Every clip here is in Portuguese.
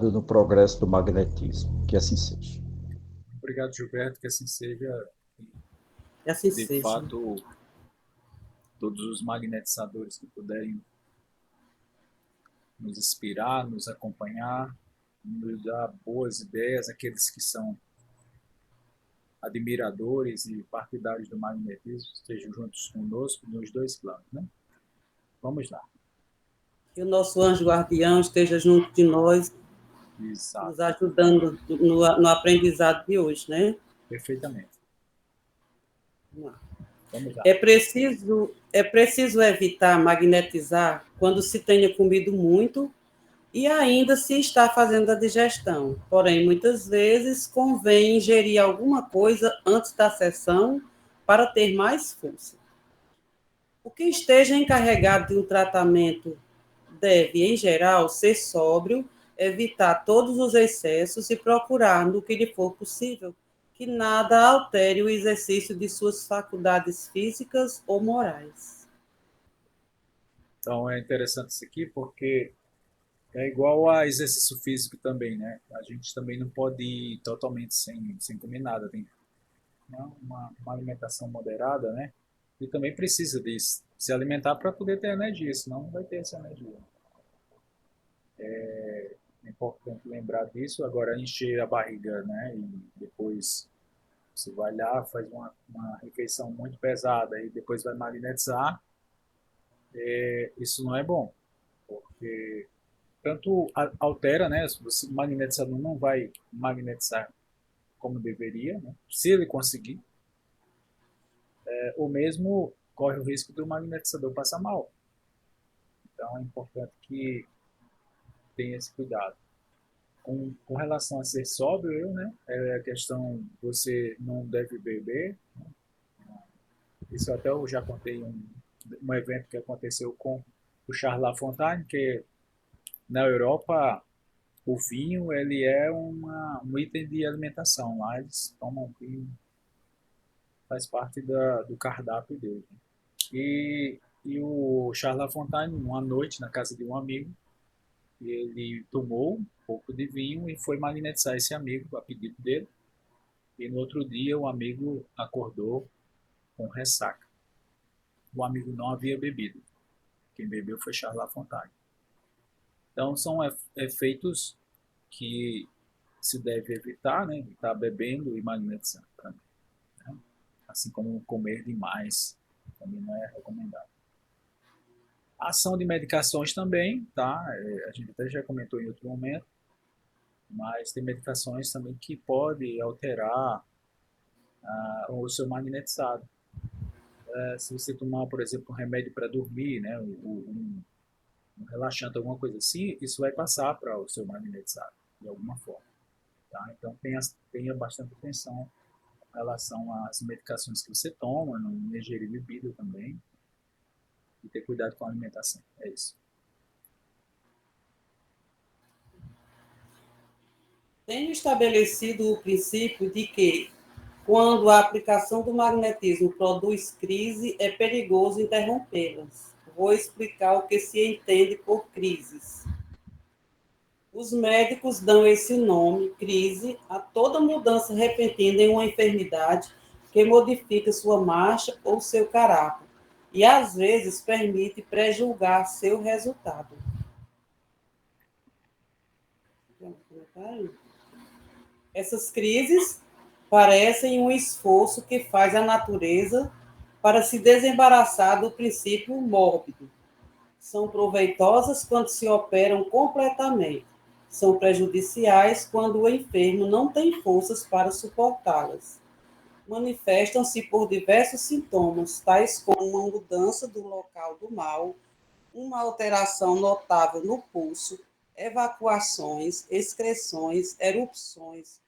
no progresso do magnetismo. Que assim seja. Obrigado, Gilberto, que assim seja. E assim De seja. fato, todos os magnetizadores que puderem nos inspirar, nos acompanhar, nos dar boas ideias, aqueles que são admiradores e partidários do magnetismo, estejam juntos conosco nos dois planos, né? Vamos lá. Que o nosso anjo guardião esteja junto de nós, Exato. nos ajudando no aprendizado de hoje, né? Perfeitamente. Vamos lá. Vamos lá. É preciso evitar magnetizar quando se tenha comido muito e ainda se está fazendo a digestão. Porém, muitas vezes convém ingerir alguma coisa antes da sessão para ter mais força. O que esteja encarregado de um tratamento deve, em geral, ser sóbrio, evitar todos os excessos e procurar, no que lhe for possível, que nada altere o exercício de suas faculdades físicas ou morais. Então é interessante isso aqui porque é igual a exercício físico também, né? A gente também não pode ir totalmente sem comer nada, tem uma alimentação moderada, né? E também precisa de se alimentar para poder ter energia, senão não vai ter essa energia. É importante lembrar disso. Agora, encher a barriga, né? E depois você vai lá, faz uma refeição muito pesada e depois vai magnetizar, isso não é bom, porque tanto altera, né? O magnetizador não vai magnetizar como deveria, né? Se ele conseguir, ou mesmo corre o risco do magnetizador passar mal. Então é importante que tenha esse cuidado. Com relação a ser sóbrio, né? É a questão você não deve beber. Isso até eu já contei um evento que aconteceu com o Charles Lafontaine, que na Europa o vinho ele é um item de alimentação. Lá eles tomam vinho, faz parte do cardápio dele. E o Charles Lafontaine, uma noite na casa de um amigo, ele tomou um pouco de vinho e foi magnetizar esse amigo a pedido dele. E no outro dia o amigo acordou com ressaca. O amigo não havia bebido. Quem bebeu foi Charles Lafontaine. Então são efeitos que se deve evitar, né? Evitar bebendo e magnetizando também, né? Assim como comer demais também não é recomendado. A ação de medicações também, tá? A gente até já comentou em outro momento, mas tem medicações também que podem alterar o seu magnetizado. Se você tomar, por exemplo, um remédio para dormir, né? Um relaxante, alguma coisa assim, isso vai passar para o seu magnetizado, de alguma forma. Tá? Então tenha bastante atenção em relação às medicações que você toma, não ingerir bebida também, e ter cuidado com a alimentação. É isso. Tenho estabelecido o princípio de que, quando a aplicação do magnetismo produz crise, é perigoso interrompê-las. Vou explicar o que se entende por crises. Os médicos dão esse nome, crise, a toda mudança repentina em uma enfermidade que modifica sua marcha ou seu caráter e, às vezes, permite prejulgar seu resultado. Essas crises parecem um esforço que faz a natureza para se desembaraçar do princípio mórbido. São proveitosas quando se operam completamente. São prejudiciais quando o enfermo não tem forças para suportá-las. Manifestam-se por diversos sintomas, tais como uma mudança do local do mal, uma alteração notável no pulso, evacuações, excreções, erupções,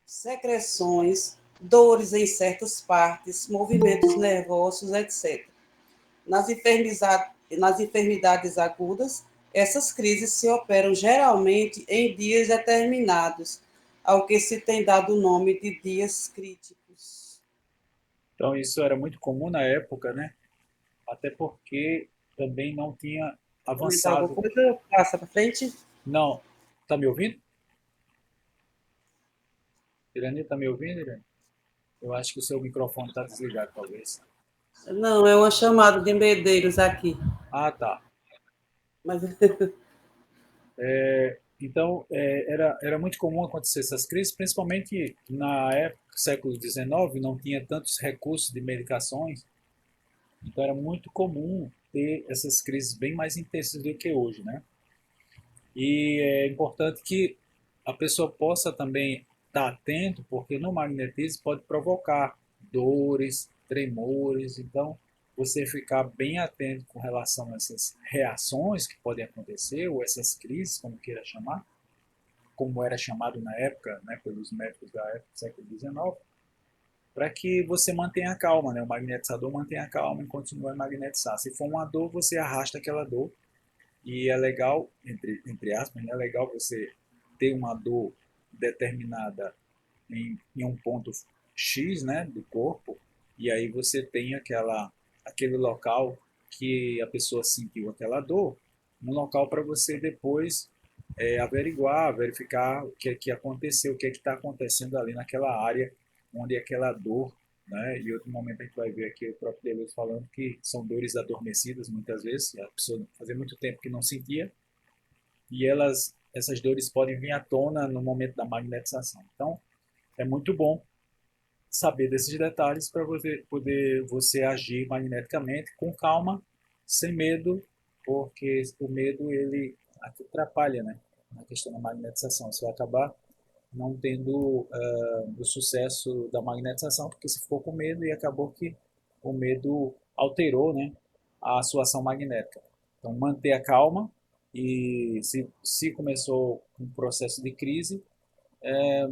secreções, dores em certas partes, movimentos nervosos, etc. Nas enfermidades agudas, essas crises se operam geralmente em dias determinados, ao que se tem dado o nome de dias críticos. Então isso era muito comum na época, né? Até porque também não tinha Comentar alguma avançado. coisa? Passa para frente. Não, tá me ouvindo? Irani, está me ouvindo, Irani? Eu acho que o seu microfone está desligado, talvez. Não, é uma chamada de Medeiros aqui. Ah, tá. Mas Então, era muito comum acontecer essas crises, principalmente na época, século XIX, não tinha tantos recursos de medicações, então era muito comum ter essas crises bem mais intensas do que hoje, né? E é importante que a pessoa possa também estar atento, porque no magnetismo pode provocar dores, tremores, então você ficar bem atento com relação a essas reações que podem acontecer, ou essas crises, como queira chamar, como era chamado na época, né, pelos médicos da época do século XIX, para que você mantenha a calma, né? O magnetizador mantenha a calma e continue a magnetizar. Se for uma dor, você arrasta aquela dor e é legal, entre aspas, é legal você ter uma dor determinada em um ponto X, né, do corpo, e aí você tem aquele local que a pessoa sentiu aquela dor, um local para você depois averiguar, verificar o que é que aconteceu, o que é que está acontecendo ali naquela área onde aquela dor, né? E outro momento a gente vai ver aqui o próprio Deleuze falando que são dores adormecidas muitas vezes, a pessoa fazia muito tempo que não sentia, e essas dores podem vir à tona no momento da magnetização. Então, é muito bom saber desses detalhes para você poder você agir magneticamente com calma, sem medo, porque o medo ele atrapalha, né, na questão da magnetização. Você vai acabar não tendo o sucesso da magnetização porque você ficou com medo e acabou que o medo alterou, né, a sua ação magnética. Então manter a calma e se começou um processo de crise,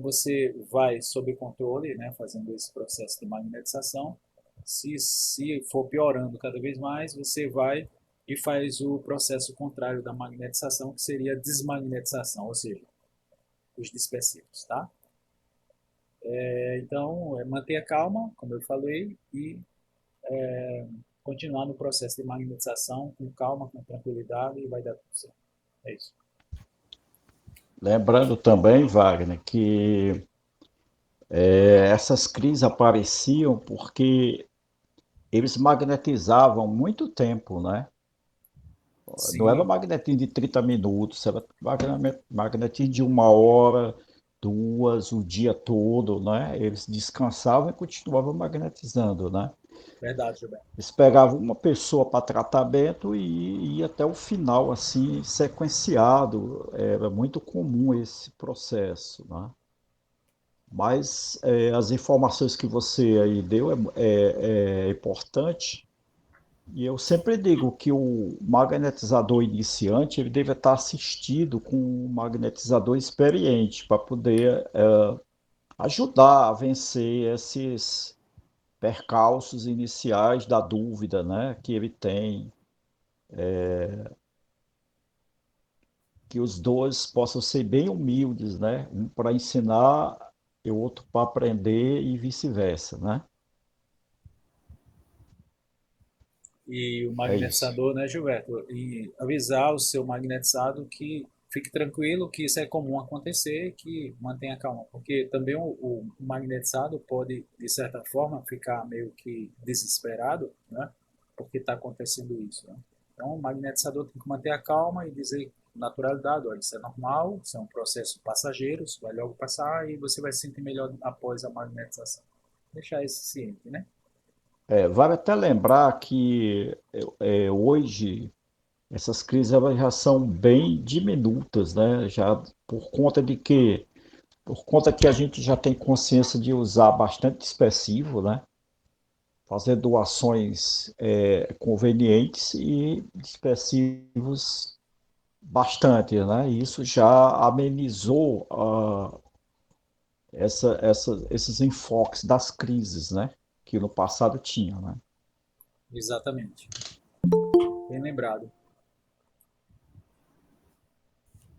você vai sob controle, né, fazendo esse processo de magnetização. Se for piorando cada vez mais, você vai e faz o processo contrário da magnetização, que seria a desmagnetização, ou seja, os dispersivos, tá? Então, manter a calma, como eu falei, e continuar no processo de magnetização com calma, com tranquilidade, e vai dar tudo certo. É isso. Lembrando também, Wagner, que essas crises apareciam porque eles magnetizavam muito tempo, né? Não era Sim, magnetismo de 30 minutos, era magnetismo de 1 hora, duas, o dia todo, né? Eles descansavam e continuavam magnetizando, né? verdade, Gilberto. Eles pegavam uma pessoa para tratamento e ia até o final, assim, sequenciado. Era muito comum esse processo, né? Mas as informações que você aí deu é importante. E eu sempre digo que o magnetizador iniciante ele deve estar assistido com um magnetizador experiente para poder ajudar a vencer esses percalços iniciais da dúvida, né, que ele tem, que os dois possam ser bem humildes, né, um para ensinar e o outro para aprender e vice-versa, né? E o É isso. magnetizador, né, Gilberto? E avisar o seu magnetizado que fique tranquilo, que isso é comum acontecer, que mantenha calma. Porque também o magnetizado pode, de certa forma, ficar meio que desesperado, né? Porque está acontecendo isso, né? Então, o magnetizador tem que manter a calma e dizer com naturalidade, olha, isso é normal, isso é um processo passageiro, isso vai logo passar e você vai se sentir melhor após a magnetização. Deixar isso ciente, né? Vale até lembrar que hoje essas crises elas já são bem diminutas, né? Já por conta que a gente já tem consciência de usar bastante dispersivo, né? Fazer doações convenientes e dispersivos bastante, né? E isso já amenizou esses enfoques das crises, né? Que no passado tinha, né? Exatamente. Bem lembrado.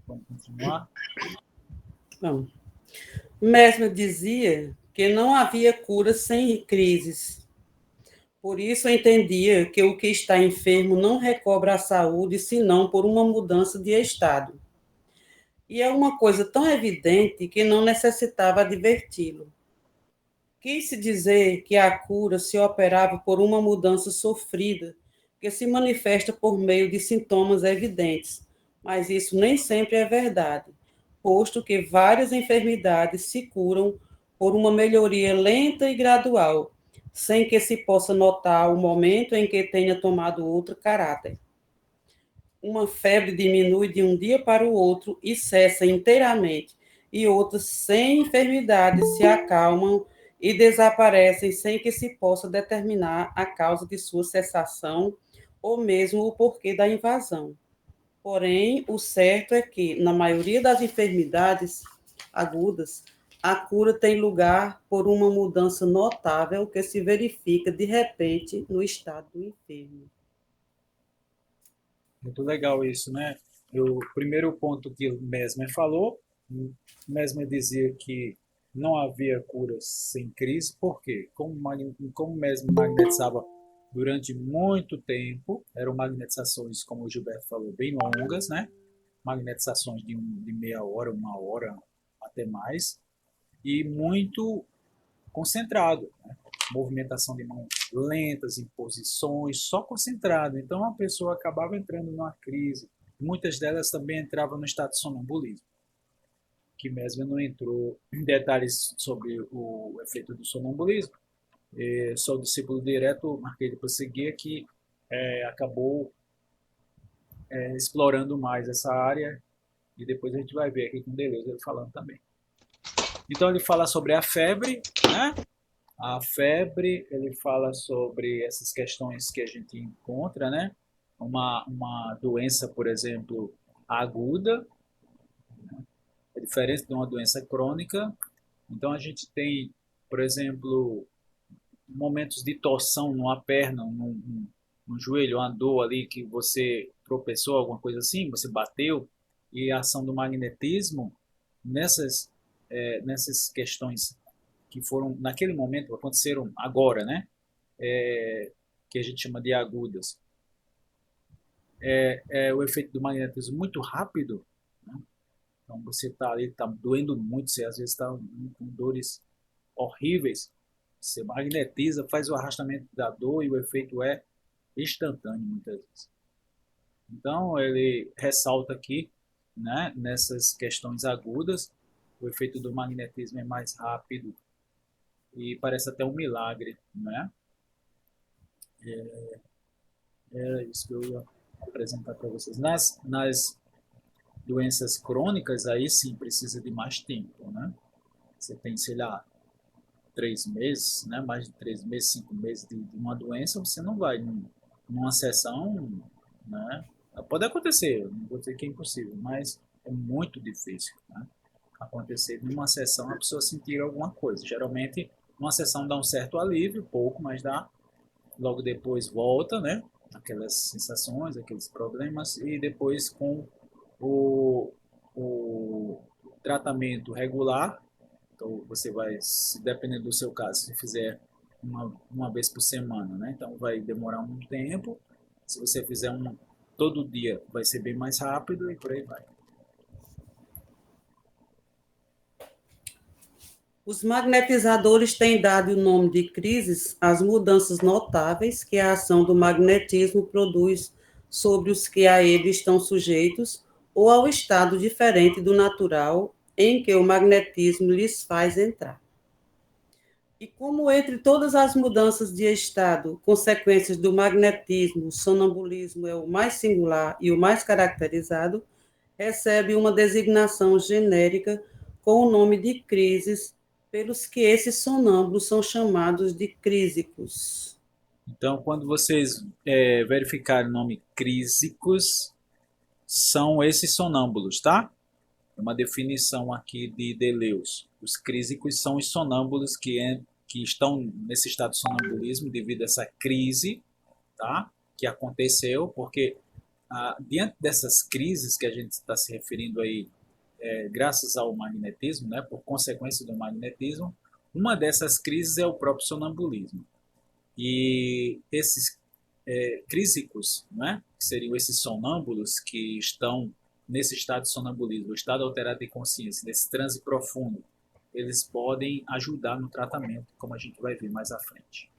Vamos continuar? não. Mesmer dizia que não havia cura sem crises. Por isso entendia que o que está enfermo não recobra a saúde senão por uma mudança de estado. E é uma coisa tão evidente que não necessitava adverti-lo. Quis-se dizer que a cura se operava por uma mudança sofrida, que se manifesta por meio de sintomas evidentes, mas isso nem sempre é verdade, posto que várias enfermidades se curam por uma melhoria lenta e gradual, sem que se possa notar o momento em que tenha tomado outro caráter. Uma febre diminui de um dia para o outro e cessa inteiramente, e outras sem enfermidades se acalmam e desaparecem sem que se possa determinar a causa de sua cessação ou mesmo o porquê da invasão. Porém, o certo é que, na maioria das enfermidades agudas, a cura tem lugar por uma mudança notável que se verifica de repente no estado do enfermo. Muito legal isso, né? O primeiro ponto que o Mesmer falou, o Mesmer dizia que não havia curas sem crise, por quê? Como o Mesmer magnetizava durante muito tempo, eram magnetizações, como o Gilberto falou, bem longas, né? Magnetizações de meia hora, uma hora, até mais, e muito concentrado, né? Movimentação de mãos lentas, em posições, só concentrado. Então a pessoa acabava entrando numa crise. Muitas delas também entravam no estado de sonambulismo, que mesmo não entrou em detalhes sobre o efeito do sonambulismo. Sou discípulo direto, marquei de prosseguir, que acabou explorando mais essa área, e depois a gente vai ver aqui com Deleuze ele falando também. Então ele fala sobre a febre, né? A febre, ele fala sobre essas questões que a gente encontra, né? Uma doença, por exemplo, aguda, é diferente de uma doença crônica. Então, a gente tem, por exemplo, momentos de torção numa perna, num joelho, uma dor ali que você tropeçou, alguma coisa assim, você bateu, e a ação do magnetismo nessas questões que foram, naquele momento, aconteceram agora, né? Que a gente chama de agudas. O efeito do magnetismo muito rápido, né? Então você está ali, está doendo muito, você às vezes está com dores horríveis, você magnetiza, faz o arrastamento da dor e o efeito é instantâneo muitas vezes. Então ele ressalta aqui, né, nessas questões agudas, o efeito do magnetismo é mais rápido e parece até um milagre, né? É isso que eu ia apresentar para vocês. Nas doenças crônicas, aí sim precisa de mais tempo, né? Você tem, sei lá, 3 meses, né? Mais de 3 meses, 5 meses de uma doença, você não vai numa sessão, né? Pode acontecer, não vou dizer que é impossível, mas é muito difícil, né? Acontecer numa sessão a pessoa sentir alguma coisa. Geralmente, uma sessão dá um certo alívio, pouco, mas dá. Logo depois volta, né? Aquelas sensações, aqueles problemas, e depois com o, o tratamento regular, então você vai, dependendo do seu caso, se fizer uma vez por semana, né? Então vai demorar um tempo. Se você fizer todo dia, vai ser bem mais rápido e por aí vai. Os magnetizadores têm dado o nome de crises às mudanças notáveis que a ação do magnetismo produz sobre os que a ele estão sujeitos ou ao estado diferente do natural em que o magnetismo lhes faz entrar. E como entre todas as mudanças de estado, consequências do magnetismo, o sonambulismo é o mais singular e o mais caracterizado, recebe uma designação genérica com o nome de crises, pelos que esses sonâmbulos são chamados de crísicos. Então, quando vocês verificarem o nome crísicos, são esses sonâmbulos, tá? É uma definição aqui de Deleuze. Os crísicos são os sonâmbulos que estão nesse estado de sonambulismo devido a essa crise, tá? Que aconteceu, porque diante dessas crises que a gente está se referindo aí, graças ao magnetismo, né, por consequência do magnetismo, uma dessas crises é o próprio sonambulismo. E esses crísicos, né, que seriam esses sonâmbulos que estão nesse estado de sonambulismo, o estado alterado de consciência, nesse transe profundo, eles podem ajudar no tratamento, como a gente vai ver mais à frente.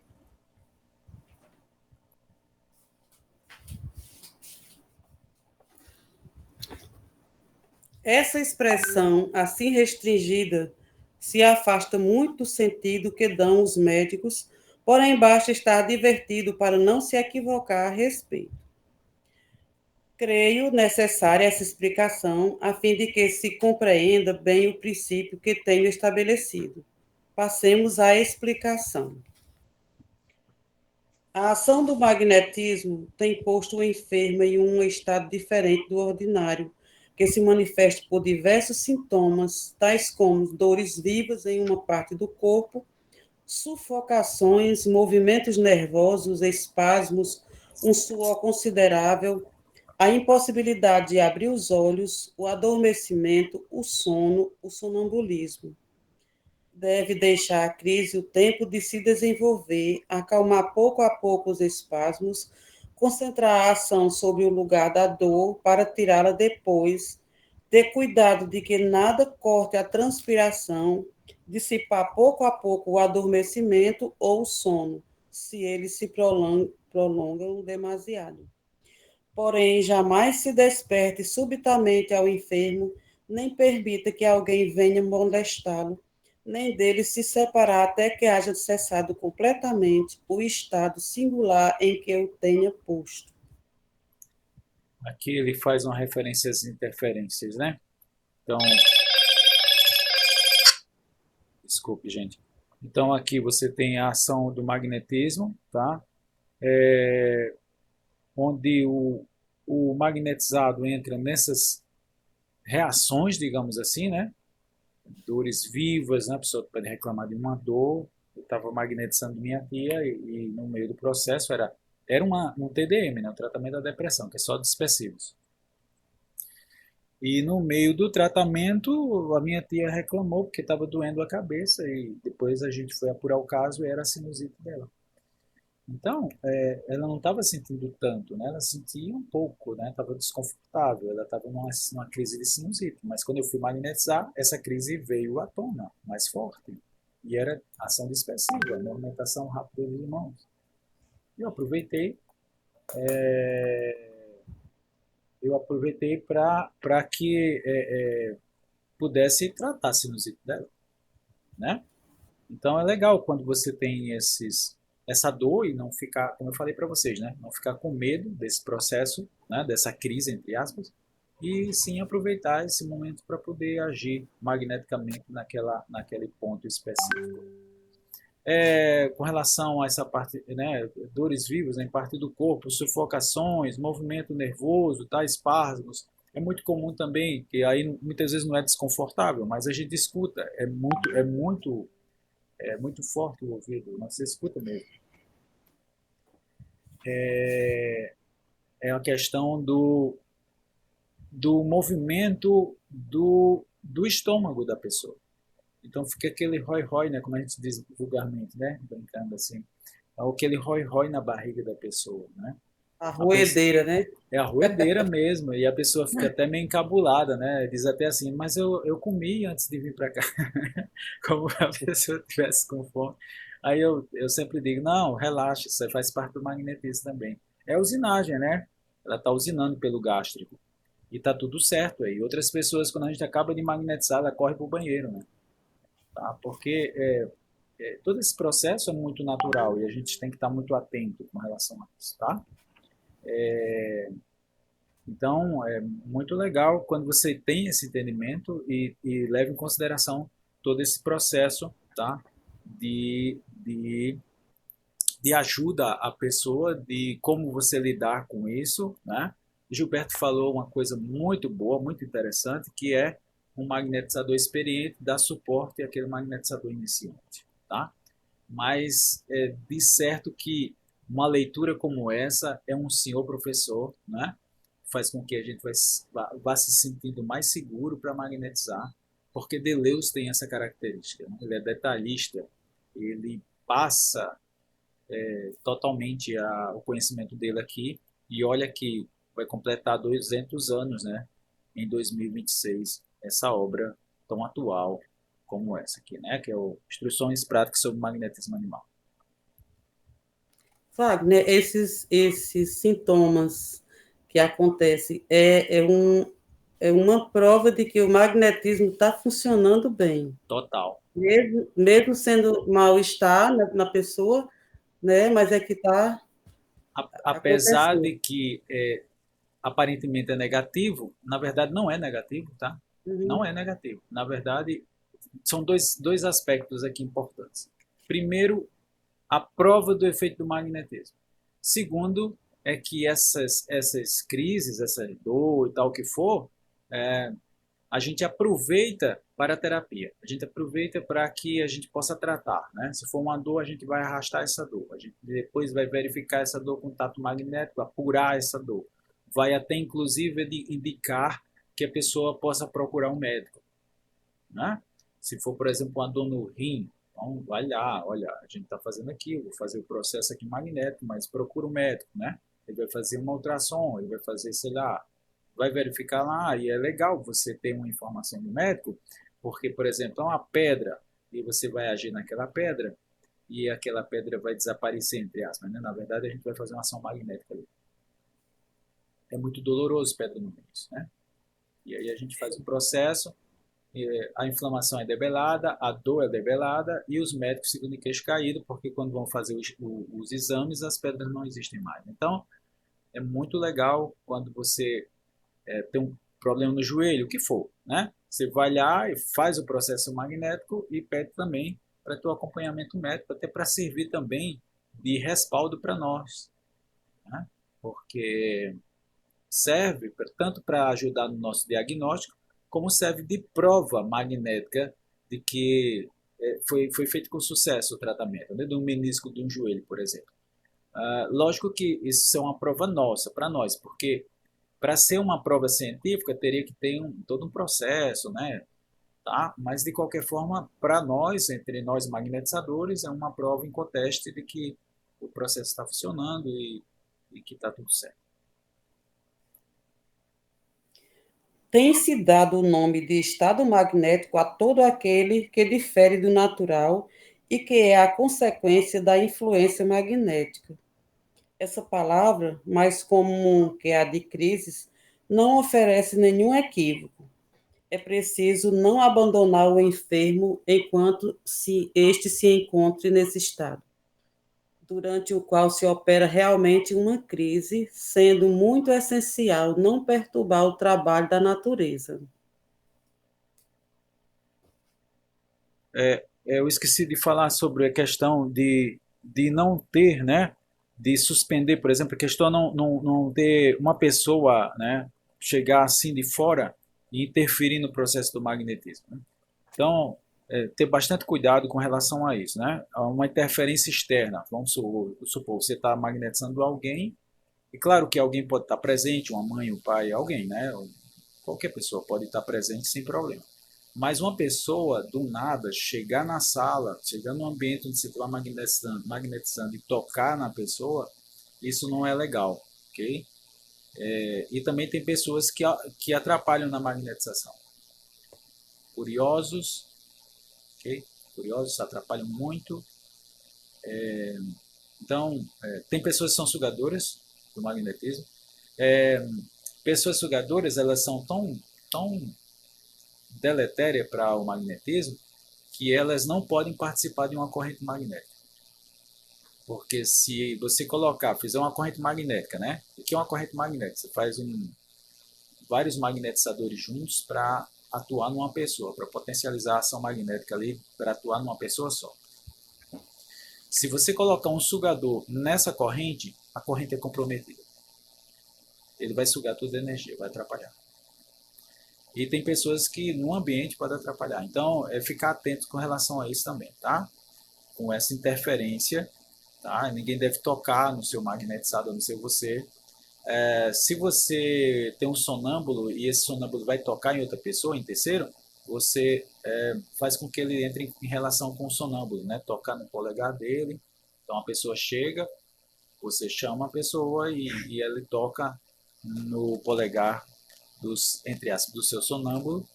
Essa expressão, assim restringida, se afasta muito do sentido que dão os médicos, porém basta estar advertido para não se equivocar a respeito. Creio necessária essa explicação, a fim de que se compreenda bem o princípio que tenho estabelecido. Passemos à explicação. A ação do magnetismo tem posto o enfermo em um estado diferente do ordinário, que se manifesta por diversos sintomas, tais como dores vivas em uma parte do corpo, sufocações, movimentos nervosos, espasmos, um suor considerável, a impossibilidade de abrir os olhos, o adormecimento, o sono, o sonambulismo. Deve deixar a crise o tempo de se desenvolver, acalmar pouco a pouco os espasmos, concentrar a ação sobre o lugar da dor para tirá-la depois, ter cuidado de que nada corte a transpiração, dissipar pouco a pouco o adormecimento ou o sono, se eles se prolongam demasiado. Porém, jamais se desperte subitamente ao enfermo, nem permita que alguém venha molestá-lo, nem dele se separar até que haja cessado completamente o estado singular em que o tenha posto. Aqui ele faz uma referência às interferências, né? Então, desculpe, gente. Então, aqui você tem a ação do magnetismo, tá? Onde o magnetizado entra nessas reações, digamos assim, né? Dores vivas, né? A pessoa pode reclamar de uma dor. Eu estava magnetizando minha tia e no meio do processo era um TDM, né? Um tratamento da depressão, que é só dispersivos. E no meio do tratamento, a minha tia reclamou porque estava doendo a cabeça e depois a gente foi apurar o caso e era a sinusite dela. Então, ela não estava sentindo tanto, né? Ela sentia um pouco, né? Estava desconfortável, ela estava numa crise de sinusite. Mas quando eu fui magnetizar, essa crise veio à tona, mais forte. E era ação dispersiva, movimentação rápida dos mãos. Eu aproveitei para que pudesse tratar a sinusite dela, né? Então é legal quando você tem essa dor e não ficar, como eu falei para vocês, né? Não ficar com medo desse processo, né? Dessa crise, entre aspas, e sim aproveitar esse momento para poder agir magneticamente naquele ponto específico. Com relação a essa parte, né, dores vivas em parte do corpo, sufocações, movimento nervoso, espasmos, é muito comum também, que aí muitas vezes não é desconfortável, mas a gente escuta, é muito forte o ouvido, mas você escuta mesmo. É a questão do movimento do estômago da pessoa. Então fica aquele rói-rói, né, como a gente diz vulgarmente, né, brincando assim, aquele rói-rói na barriga da pessoa, né? A roedeira, né? É a roedeira mesmo, e a pessoa fica até meio encabulada, né? Diz até assim, mas eu comi antes de vir para cá, como a pessoa estivesse com fome. Aí eu sempre digo, não, relaxa, isso aí faz parte do magnetismo também. É a usinagem, né? Ela está usinando pelo gástrico. E tá tudo certo aí. Outras pessoas, quando a gente acaba de magnetizar, ela corre pro banheiro, né? Tá? Porque todo esse processo é muito natural e a gente tem que estar muito atento com relação a isso, tá? Então, é muito legal quando você tem esse entendimento e leva em consideração todo esse processo, tá? De ajuda à pessoa, de como você lidar com isso, né? Gilberto falou uma coisa muito boa, muito interessante, que é um magnetizador experiente dá suporte àquele magnetizador iniciante, tá? Mas de certo que uma leitura como essa é um senhor professor, né? Faz com que a gente vá se sentindo mais seguro para magnetizar, porque Deleuze tem essa característica, né? Ele é detalhista, ele passa totalmente o conhecimento dele aqui, e olha que vai completar 200 anos, né? em 2026 essa obra tão atual como essa aqui, né? Que é o Instruções Práticas sobre Magnetismo Animal. Wagner, esses sintomas que acontecem é uma prova de que o magnetismo está funcionando bem. Total. Mesmo sendo mal-estar na pessoa, né? Mas é que está Apesar acontecendo. de que aparentemente é negativo, na verdade não é negativo, tá? Uhum. Não é negativo. Na verdade, são dois aspectos aqui importantes. Primeiro, a prova do efeito do magnetismo. Segundo, é que essas crises, essa dor e tal que for, é, a gente aproveita para a terapia. A gente aproveita para que a gente possa tratar, né? Se for uma dor, a gente vai arrastar essa dor. A gente depois vai verificar essa dor com tato magnético, apurar essa dor. Vai até, inclusive, indicar que a pessoa possa procurar um médico, né? Se for, por exemplo, uma dor no rim, então vai lá, olha, a gente está fazendo aqui, vou fazer o processo aqui magnético, mas procura um médico, né? Ele vai fazer uma ultrassom, ele vai fazer, sei lá, vai verificar lá, e é legal você ter uma informação do médico, porque, por exemplo, é uma pedra, e você vai agir naquela pedra, e aquela pedra vai desaparecer, entre aspas, né? Na verdade, a gente vai fazer uma ação magnética ali. É muito doloroso pedra no rim, né? E aí a gente faz o processo, a inflamação é debelada, a dor é debelada e os médicos ficam de queixo caído, porque quando vão fazer os exames, as pedras não existem mais. Então, é muito legal quando você tem um problema no joelho, o que for, né? Você vai lá e faz o processo magnético e pede também para ter o acompanhamento médico, até para servir também de respaldo para nós, né? Porque serve tanto para ajudar no nosso diagnóstico, como serve de prova magnética de que foi feito com sucesso o tratamento, né? De um menisco de um joelho, por exemplo. Lógico que isso é uma prova nossa, para nós, porque para ser uma prova científica teria que ter todo um processo, né? Tá? Mas de qualquer forma, para nós, entre nós magnetizadores, é uma prova inconteste de que o processo está funcionando e que está tudo certo. Tem-se dado o nome de estado magnético a todo aquele que difere do natural e que é a consequência da influência magnética. Essa palavra, mais comum que a de crises, não oferece nenhum equívoco. É preciso não abandonar o enfermo enquanto este se encontre nesse estado, durante o qual se opera realmente uma crise, sendo muito essencial não perturbar o trabalho da natureza. Eu esqueci de falar sobre a questão de não ter, né? De suspender, por exemplo, a questão de não ter uma pessoa, né? Chegar assim de fora e interferir no processo do magnetismo, né? Então, ter bastante cuidado com relação a isso, né? A uma interferência externa. Vamos supor você está magnetizando alguém, e claro que alguém pode estar presente, uma mãe, um pai, alguém, né? Qualquer pessoa pode estar presente sem problema. Mas uma pessoa, do nada, chegar na sala, chegar no ambiente onde você está magnetizando e tocar na pessoa, isso não é legal, ok? E também tem pessoas que atrapalham na magnetização. Curiosos, ok? Curiosos atrapalham muito. Então, tem pessoas que são sugadoras do magnetismo. Pessoas sugadoras, elas são tão deletéria para o magnetismo que elas não podem participar de uma corrente magnética. Porque se você fizer uma corrente magnética, né? O que é uma corrente magnética? Você faz vários magnetizadores juntos para atuar numa pessoa, para potencializar a ação magnética ali, para atuar numa pessoa só. Se você colocar um sugador nessa corrente, a corrente é comprometida. Ele vai sugar toda a energia, vai atrapalhar. E tem pessoas que no ambiente pode atrapalhar. Então, ficar atento com relação a isso também, tá? Com essa interferência, tá? Ninguém deve tocar no seu magnetizado, a não ser você. Se você tem um sonâmbulo e esse sonâmbulo vai tocar em outra pessoa, em terceiro, você faz com que ele entre em relação com o sonâmbulo, né? Tocar no polegar dele. Então, a pessoa chega, você chama a pessoa e ele toca no polegar entre aspas, do seu sonâmbulo,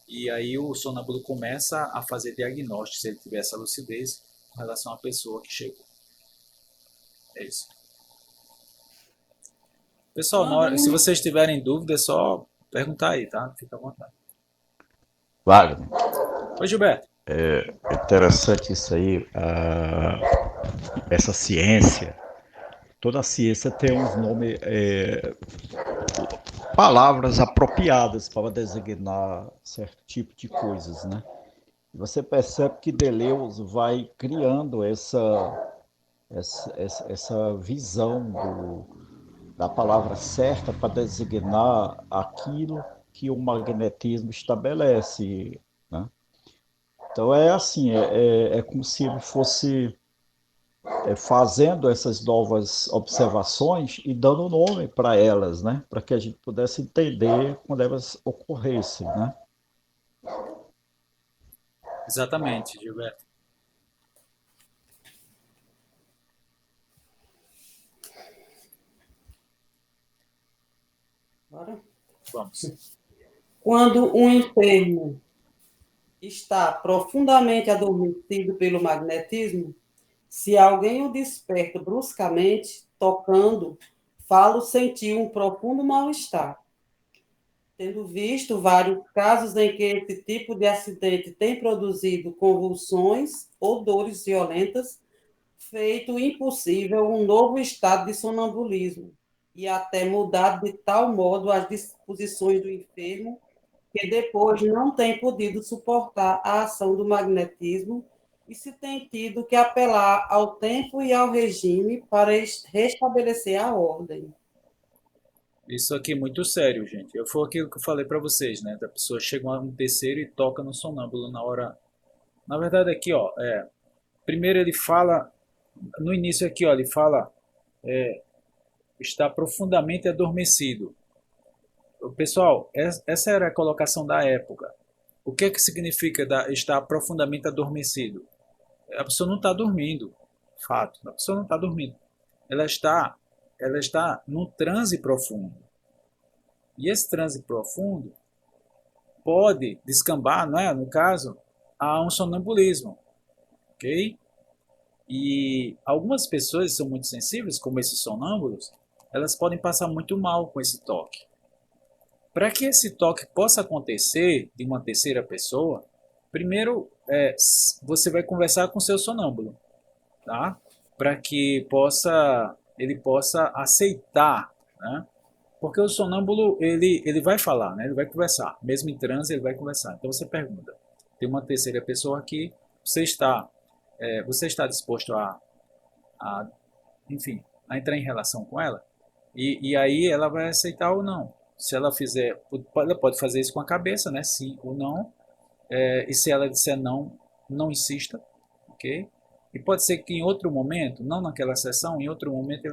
e aí o sonâmbulo começa a fazer diagnóstico, se ele tiver essa lucidez, com relação à pessoa que chegou. É isso. Pessoal, se vocês tiverem dúvida, é só perguntar aí, tá? Fica à vontade. Wagner, Oi, Gilberto. é interessante isso aí, essa ciência. Toda a ciência tem uns nomes, palavras apropriadas para designar certo tipo de coisas, né? E você percebe que Deleuze vai criando essa visão da palavra certa para designar aquilo que o magnetismo estabelece, né? Então é assim, é como se ele fosse fazendo essas novas observações e dando nome para elas, né? Para que a gente pudesse entender quando elas ocorressem, né? Exatamente, Gilberto. Vamos. Quando um enfermo está profundamente adormecido pelo magnetismo, se alguém o desperta bruscamente, tocando, falo sentir um profundo mal-estar. Tendo visto vários casos em que esse tipo de acidente tem produzido convulsões ou dores violentas, feito impossível um novo estado de sonambulismo e até mudado de tal modo as disposições do enfermo que depois não tem podido suportar a ação do magnetismo e se tem tido que apelar ao tempo e ao regime para restabelecer a ordem. Isso aqui é muito sério, gente. Foi aquilo que eu falei para vocês, né? Da pessoa chega um terceiro e toca no sonâmbulo na hora. Na verdade, aqui, ó, primeiro ele fala, no início aqui, ó, ele fala, está profundamente adormecido. Pessoal, essa era a colocação da época. O que significa estar profundamente adormecido? A pessoa não está dormindo, fato. A pessoa não está dormindo. Ela está, ela está num transe profundo. E esse transe profundo pode descambar, não é? No caso, a um sonambulismo, ok? E algumas pessoas são muito sensíveis, como esses sonâmbulos, elas podem passar muito mal com esse toque. Para que esse toque possa acontecer de uma terceira pessoa, primeiro você vai conversar com o seu sonâmbulo, tá? Para que ele possa aceitar, né? Porque o sonâmbulo ele vai falar, né? Ele vai conversar, mesmo em transe ele vai conversar. Então você pergunta: tem uma terceira pessoa aqui, você está disposto a enfim, a entrar em relação com ela? E aí ela vai aceitar ou não. Se ela fizer, ela pode fazer isso com a cabeça, né? Sim ou não. E se ela disser não, não insista, ok? E pode ser que em outro momento, não naquela sessão, em outro momento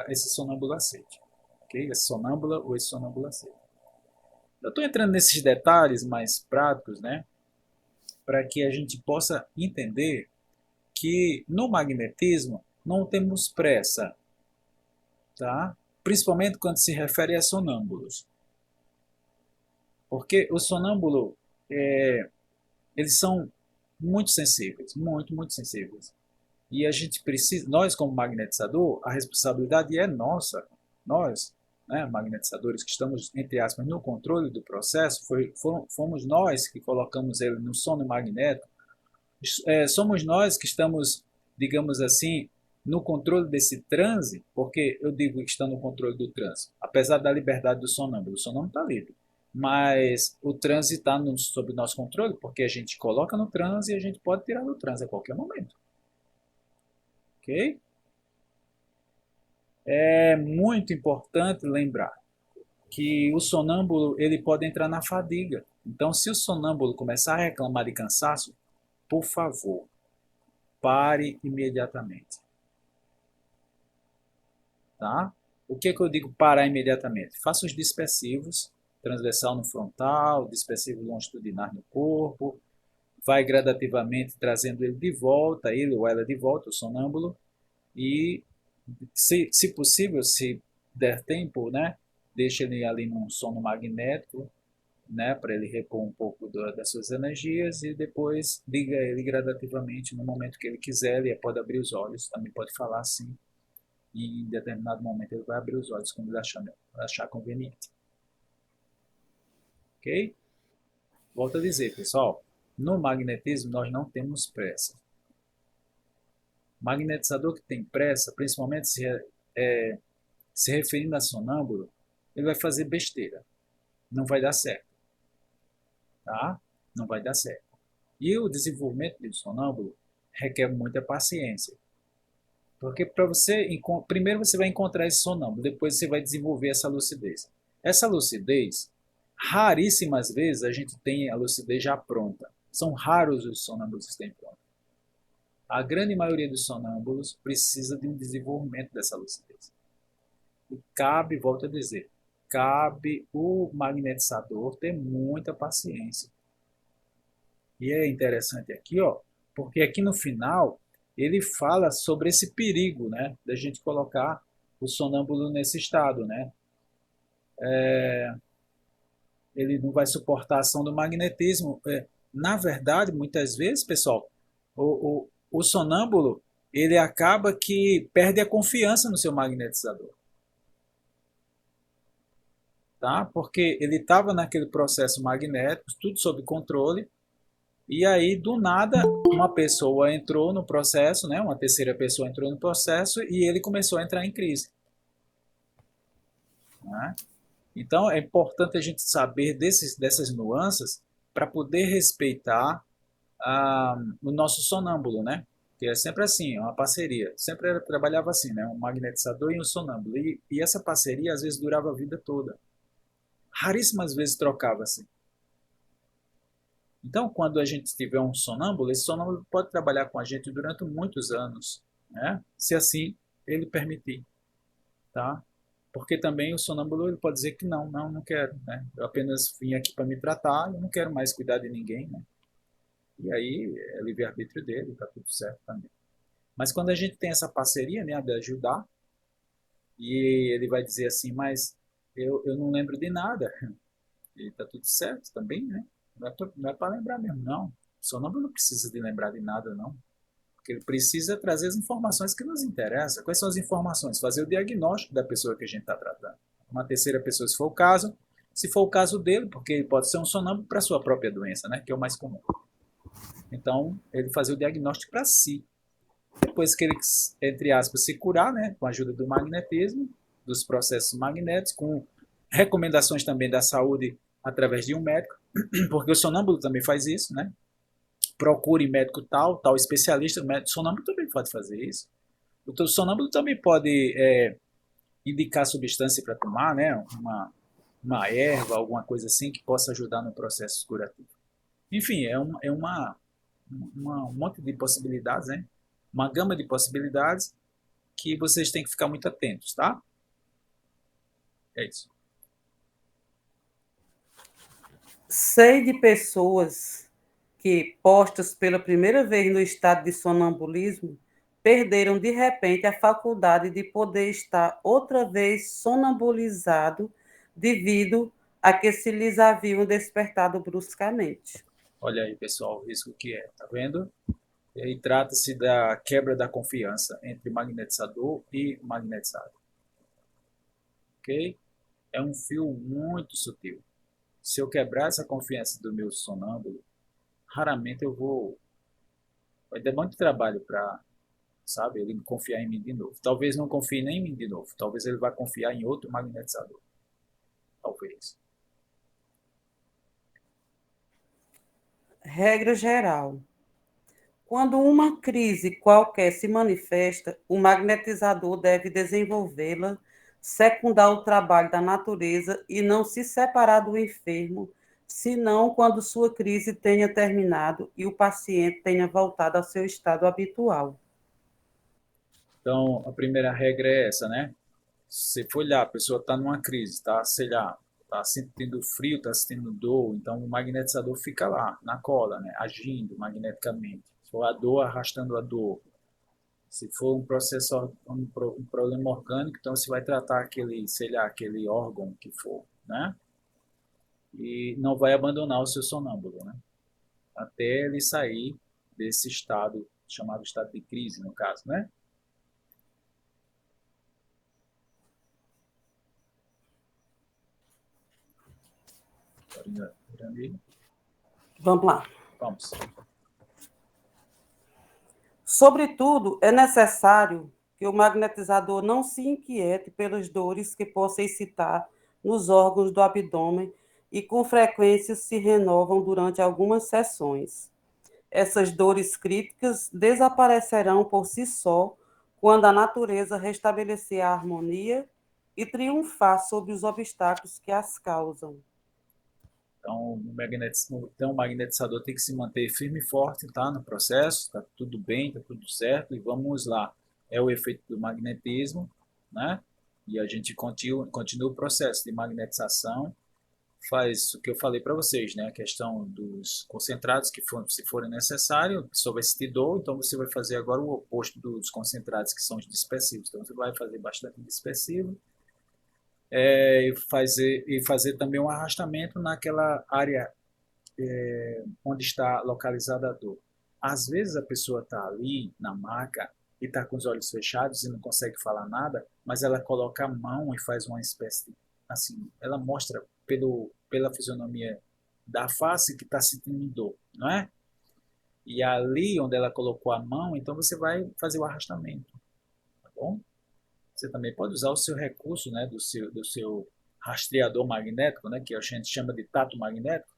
esse sonâmbulo aceite, ok? Esse sonâmbula ou esse sonâmbulo aceite. Eu estou entrando nesses detalhes mais práticos, né? Para que a gente possa entender que no magnetismo não temos pressa, tá? Principalmente quando se refere a sonâmbulos. Porque o sonâmbulo, eles são muito sensíveis, muito, muito sensíveis. E a gente precisa, nós como magnetizador, a responsabilidade é nossa. Nós, né, magnetizadores que estamos, entre aspas, no controle do processo, fomos nós que colocamos ele no sono magnético. Somos nós que estamos, digamos assim, no controle desse transe, porque eu digo que está no controle do transe, apesar da liberdade do sonâmbulo. O sonâmbulo está livre, mas o transe está sob nosso controle, porque a gente coloca no transe e a gente pode tirar do transe a qualquer momento. Ok? É muito importante lembrar que o sonâmbulo ele pode entrar na fadiga. Então, se o sonâmbulo começar a reclamar de cansaço, por favor, pare imediatamente. Tá? O que eu digo parar imediatamente? Faça os dispersivos, transversal no frontal, dispersivo longitudinal no corpo, vai gradativamente trazendo ele de volta, ele ou ela de volta, o sonâmbulo, e se possível, se der tempo, né, deixa ele ali num sono magnético, né, para ele repor um pouco das suas energias e depois liga ele gradativamente no momento que ele quiser. Ele pode abrir os olhos, também pode falar assim, e em determinado momento ele vai abrir os olhos quando ele achar conveniente. Ok? Volto a dizer, pessoal, no magnetismo nós não temos pressa. Magnetizador que tem pressa, principalmente se referindo a sonâmbulo, ele vai fazer besteira. Não vai dar certo. Tá? Não vai dar certo. E o desenvolvimento do sonâmbulo requer muita paciência. Porque para você, primeiro você vai encontrar esse sonâmbulo, depois você vai desenvolver essa lucidez. Essa lucidez, raríssimas vezes a gente tem a lucidez já pronta. São raros os sonâmbulos que têm pronta. A grande maioria dos sonâmbulos precisa de um desenvolvimento dessa lucidez. E cabe, volto a dizer, cabe o magnetizador ter muita paciência. E é interessante aqui, ó, porque aqui no final ele fala sobre esse perigo, né, da gente colocar o sonâmbulo nesse estado, né? Ele não vai suportar a ação do magnetismo. Na verdade, muitas vezes, pessoal, o sonâmbulo ele acaba que perde a confiança no seu magnetizador, tá? Porque ele estava naquele processo magnético, tudo sob controle. E aí, do nada, uma pessoa entrou no processo, né? Uma terceira pessoa entrou no processo e ele começou a entrar em crise. Né? Então, é importante a gente saber dessas nuances para poder respeitar o nosso sonâmbulo, né? Que é sempre assim, uma parceria. Sempre trabalhava assim, né? Um magnetizador e um sonâmbulo. E essa parceria, às vezes, durava a vida toda. Raríssimas vezes trocava assim. Então, quando a gente tiver um sonâmbulo, esse sonâmbulo pode trabalhar com a gente durante muitos anos, né? Se assim ele permitir, tá? Porque também o sonâmbulo ele pode dizer que não quero, né? Eu apenas vim aqui para me tratar, eu não quero mais cuidar de ninguém, né? E aí é livre-arbítrio dele, tá tudo certo também. Mas quando a gente tem essa parceria, né, de ajudar, e ele vai dizer assim, mas eu não lembro de nada, e tá tudo certo também, né? Não é para lembrar mesmo, não. O sonâmbulo não precisa de lembrar de nada, não. Porque ele precisa trazer as informações que nos interessam. Quais são as informações? Fazer o diagnóstico da pessoa que a gente está tratando. Uma terceira pessoa, se for o caso. Se for o caso dele, porque ele pode ser um sonâmbulo para a sua própria doença, né? Que é o mais comum. Então, ele fazer o diagnóstico para si. Depois que ele, entre aspas, se curar, né? Com a ajuda do magnetismo, dos processos magnéticos, com recomendações também da saúde através de um médico, porque o sonâmbulo também faz isso, né? Procure médico tal especialista, o médico sonâmbulo também pode fazer isso. O sonâmbulo também pode indicar substância para tomar, né? Uma erva, alguma coisa assim que possa ajudar no processo curativo. Enfim, um monte de possibilidades, né? Uma gama de possibilidades que vocês têm que ficar muito atentos, tá? É isso. Sei de pessoas que, postas pela primeira vez no estado de sonambulismo, perderam de repente a faculdade de poder estar outra vez sonambulizado devido a que se lhes haviam despertado bruscamente. Olha aí, pessoal, o risco que é, tá vendo? E aí trata-se da quebra da confiança entre magnetizador e magnetizado. Ok? É um fio muito sutil. Se eu quebrar essa confiança do meu sonâmbulo, raramente eu vou. Vai dar muito trabalho para, sabe, ele confiar em mim de novo. Talvez não confie nem em mim de novo. Talvez ele vá confiar em outro magnetizador. Talvez. Regra geral: quando uma crise qualquer se manifesta, o magnetizador deve desenvolvê-la, secundar o trabalho da natureza e não se separar do enfermo, senão quando sua crise tenha terminado e o paciente tenha voltado ao seu estado habitual. Então, a primeira regra é essa, né? Se for olhar, a pessoa está numa crise, tá? Sei lá, está sentindo frio, está sentindo dor, então o magnetizador fica lá, na cola, né? Agindo magneticamente. Se for a dor, arrastando a dor. Se for um processo, um problema orgânico, então você vai tratar aquele, sei lá, aquele órgão que for, né? E não vai abandonar o seu sonâmbulo, né? Até ele sair desse estado, chamado estado de crise, no caso, né? Vamos lá. Vamos. Sobretudo, é necessário que o magnetizador não se inquiete pelas dores que possa excitar nos órgãos do abdômen e com frequência se renovam durante algumas sessões. Essas dores críticas desaparecerão por si só quando a natureza restabelecer a harmonia e triunfar sobre os obstáculos que as causam. Então, o magnetizador tem que se manter firme e forte, tá? No processo, tá tudo bem, tá tudo certo, e vamos lá. É o efeito do magnetismo, né? E a gente continua o processo de magnetização, faz o que eu falei para vocês, né? A questão dos concentrados, se forem necessário, a pessoa vai sentir dor, então você vai fazer agora o oposto dos concentrados, que são os dispersivos. Então, você vai fazer bastante dispersivo, e fazer também um arrastamento naquela área onde está localizada a dor. Às vezes a pessoa está ali na maca e está com os olhos fechados e não consegue falar nada, mas ela coloca a mão e faz uma espécie de, assim, ela mostra pela fisionomia da face que está sentindo dor, não é? E ali onde ela colocou a mão, então você vai fazer o arrastamento, tá bom? Você também pode usar o seu recurso, né, do seu rastreador magnético, né, que a gente chama de tato magnético.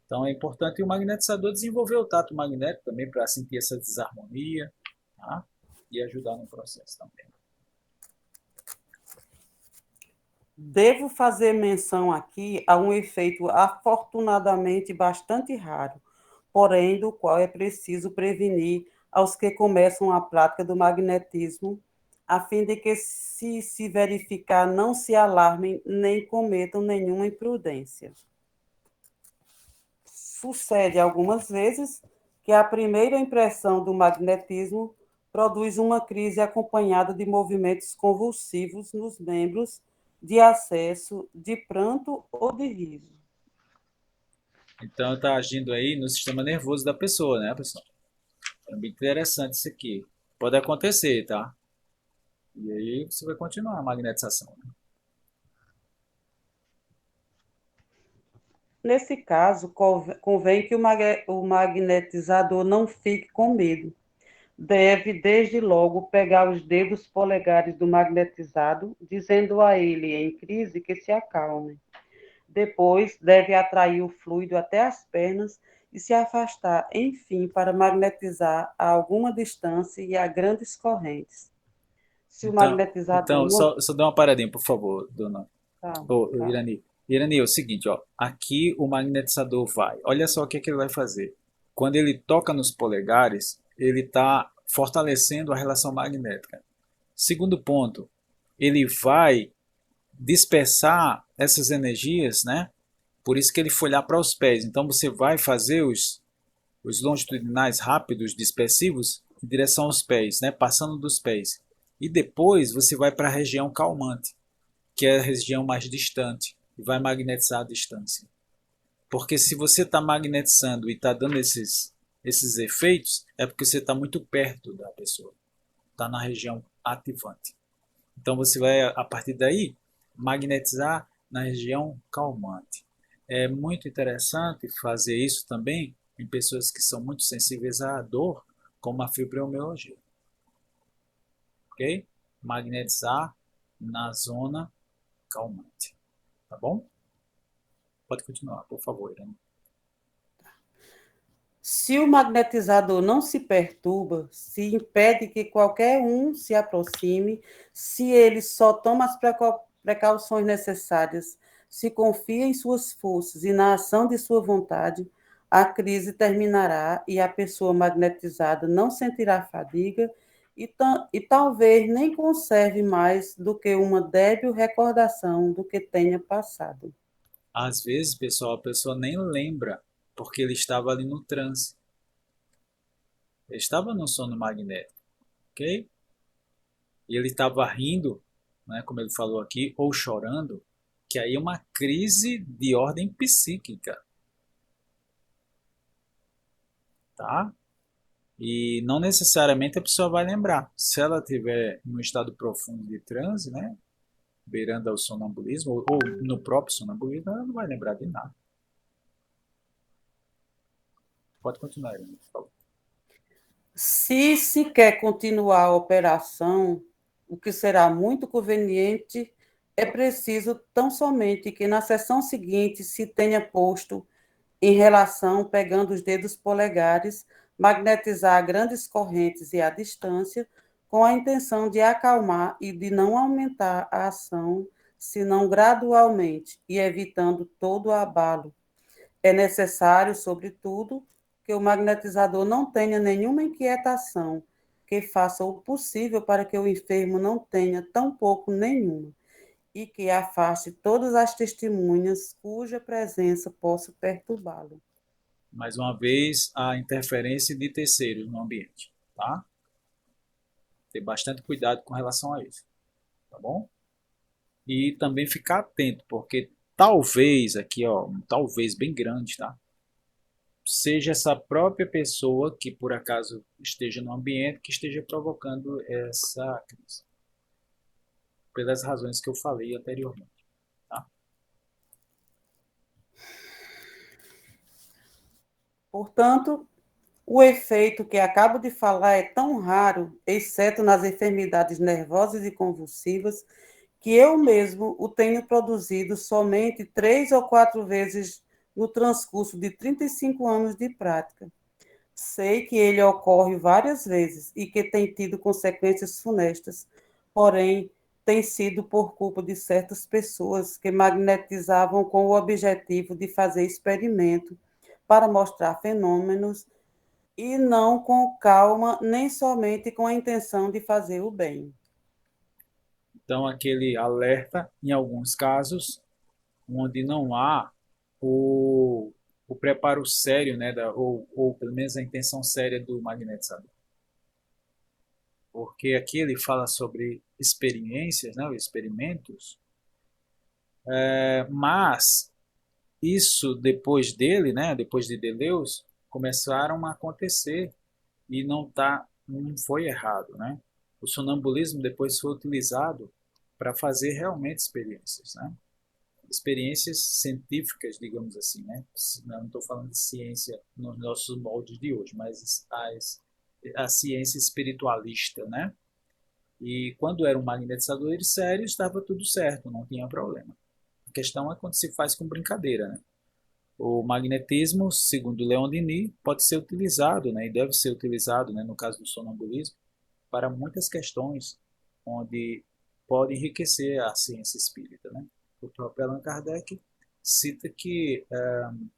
Então é importante o magnetizador desenvolver o tato magnético também para sentir essa desarmonia, tá? E ajudar no processo também. Devo fazer menção aqui a um efeito afortunadamente bastante raro, porém do qual é preciso prevenir aos que começam a prática do magnetismo, a fim de que, se verificar, não se alarmem nem cometam nenhuma imprudência. Sucede algumas vezes que a primeira impressão do magnetismo produz uma crise acompanhada de movimentos convulsivos nos membros, de acesso, de pranto ou de riso. Então está agindo aí no sistema nervoso da pessoa, né, pessoal? É bem interessante isso aqui. Pode acontecer, tá? E aí você vai continuar a magnetização, né? Nesse caso, convém que o magnetizador não fique com medo. Deve, desde logo, pegar os dedos polegares do magnetizado, dizendo a ele, em crise, que se acalme. Depois, deve atrair o fluido até as pernas e se afastar, enfim, para magnetizar a alguma distância e a grandes correntes. Se o magnetizador Então não... só dá uma paradinha, por favor, dona. Tá, Ô, tá. Irani. Irani, é o seguinte, ó. Aqui o magnetizador vai. Olha só o que ele vai fazer. Quando ele toca nos polegares, ele está fortalecendo a relação magnética. Segundo ponto, ele vai dispersar essas energias, né? Por isso que ele foi lá para os pés. Então você vai fazer os longitudinais rápidos dispersivos em direção aos pés, né? Passando dos pés. E depois você vai para a região calmante, que é a região mais distante, e vai magnetizar a distância. Porque se você está magnetizando e está dando esses efeitos, é porque você está muito perto da pessoa. Está na região ativante. Então você vai, a partir daí, magnetizar na região calmante. É muito interessante fazer isso também em pessoas que são muito sensíveis à dor, como a fibromialgia. Ok? Magnetizar na zona calmante. Tá bom? Pode continuar, por favor, Irene. Se o magnetizador não se perturba, se impede que qualquer um se aproxime, se ele só toma as precauções necessárias, se confia em suas forças e na ação de sua vontade, a crise terminará e a pessoa magnetizada não sentirá fadiga e talvez nem conserve mais do que uma débil recordação do que tenha passado. Às vezes, pessoal, a pessoa nem lembra, porque ele estava ali no transe. Ele estava no sono magnético, ok? e ele estava rindo, né, como ele falou aqui, ou chorando, que aí é uma crise de ordem psíquica, tá? E não necessariamente a pessoa vai lembrar. Se ela tiver no estado profundo de transe, né, beirando ao sonambulismo, ou no próprio sonambulismo, ela não vai lembrar de nada. Pode continuar, Irene, por favor. Se quer continuar a operação, o que será muito conveniente, é preciso tão somente que na sessão seguinte se tenha posto em relação, pegando os dedos polegares, magnetizar grandes correntes e à distância, com a intenção de acalmar e de não aumentar a ação, senão gradualmente, e evitando todo o abalo. É necessário, sobretudo, que o magnetizador não tenha nenhuma inquietação, que faça o possível para que o enfermo não tenha tampouco nenhuma, e que afaste todas as testemunhas cuja presença possa perturbá-lo. Mais uma vez, a interferência de terceiros no ambiente, tá? Ter bastante cuidado com relação a isso, tá bom? E também ficar atento, porque talvez aqui, ó, um talvez bem grande, tá? Seja essa própria pessoa que por acaso esteja no ambiente que esteja provocando essa crise, pelas razões que eu falei anteriormente, tá? Portanto, o efeito que acabo de falar é tão raro, exceto nas enfermidades nervosas e convulsivas, que eu mesmo o tenho produzido somente 3 ou 4 vezes no transcurso de 35 anos de prática. Sei que ele ocorre várias vezes e que tem tido consequências funestas, porém, tem sido por culpa de certas pessoas que magnetizavam com o objetivo de fazer experimento para mostrar fenômenos e não com calma, nem somente com a intenção de fazer o bem. Então, aquele alerta, em alguns casos, onde não há o preparo sério, né, ou pelo menos a intenção séria do magnetizador. Porque aqui ele fala sobre experiências, né, experimentos, mas isso depois dele, né, depois de Deleuze, começaram a acontecer e não foi errado, né? O sonambulismo depois foi utilizado para fazer realmente experiências, né? Experiências científicas, digamos assim, né? Não estou falando de ciência nos nossos moldes de hoje, mas a ciência espiritualista, né? E quando eram magnetizadores sérios, estava tudo certo, não tinha problema. A questão é quando se faz com brincadeira, né? O magnetismo, segundo Leon Denis, pode ser utilizado, né, e deve ser utilizado, né, no caso do sonambulismo, para muitas questões onde pode enriquecer a ciência espírita, né? O próprio Allan Kardec cita que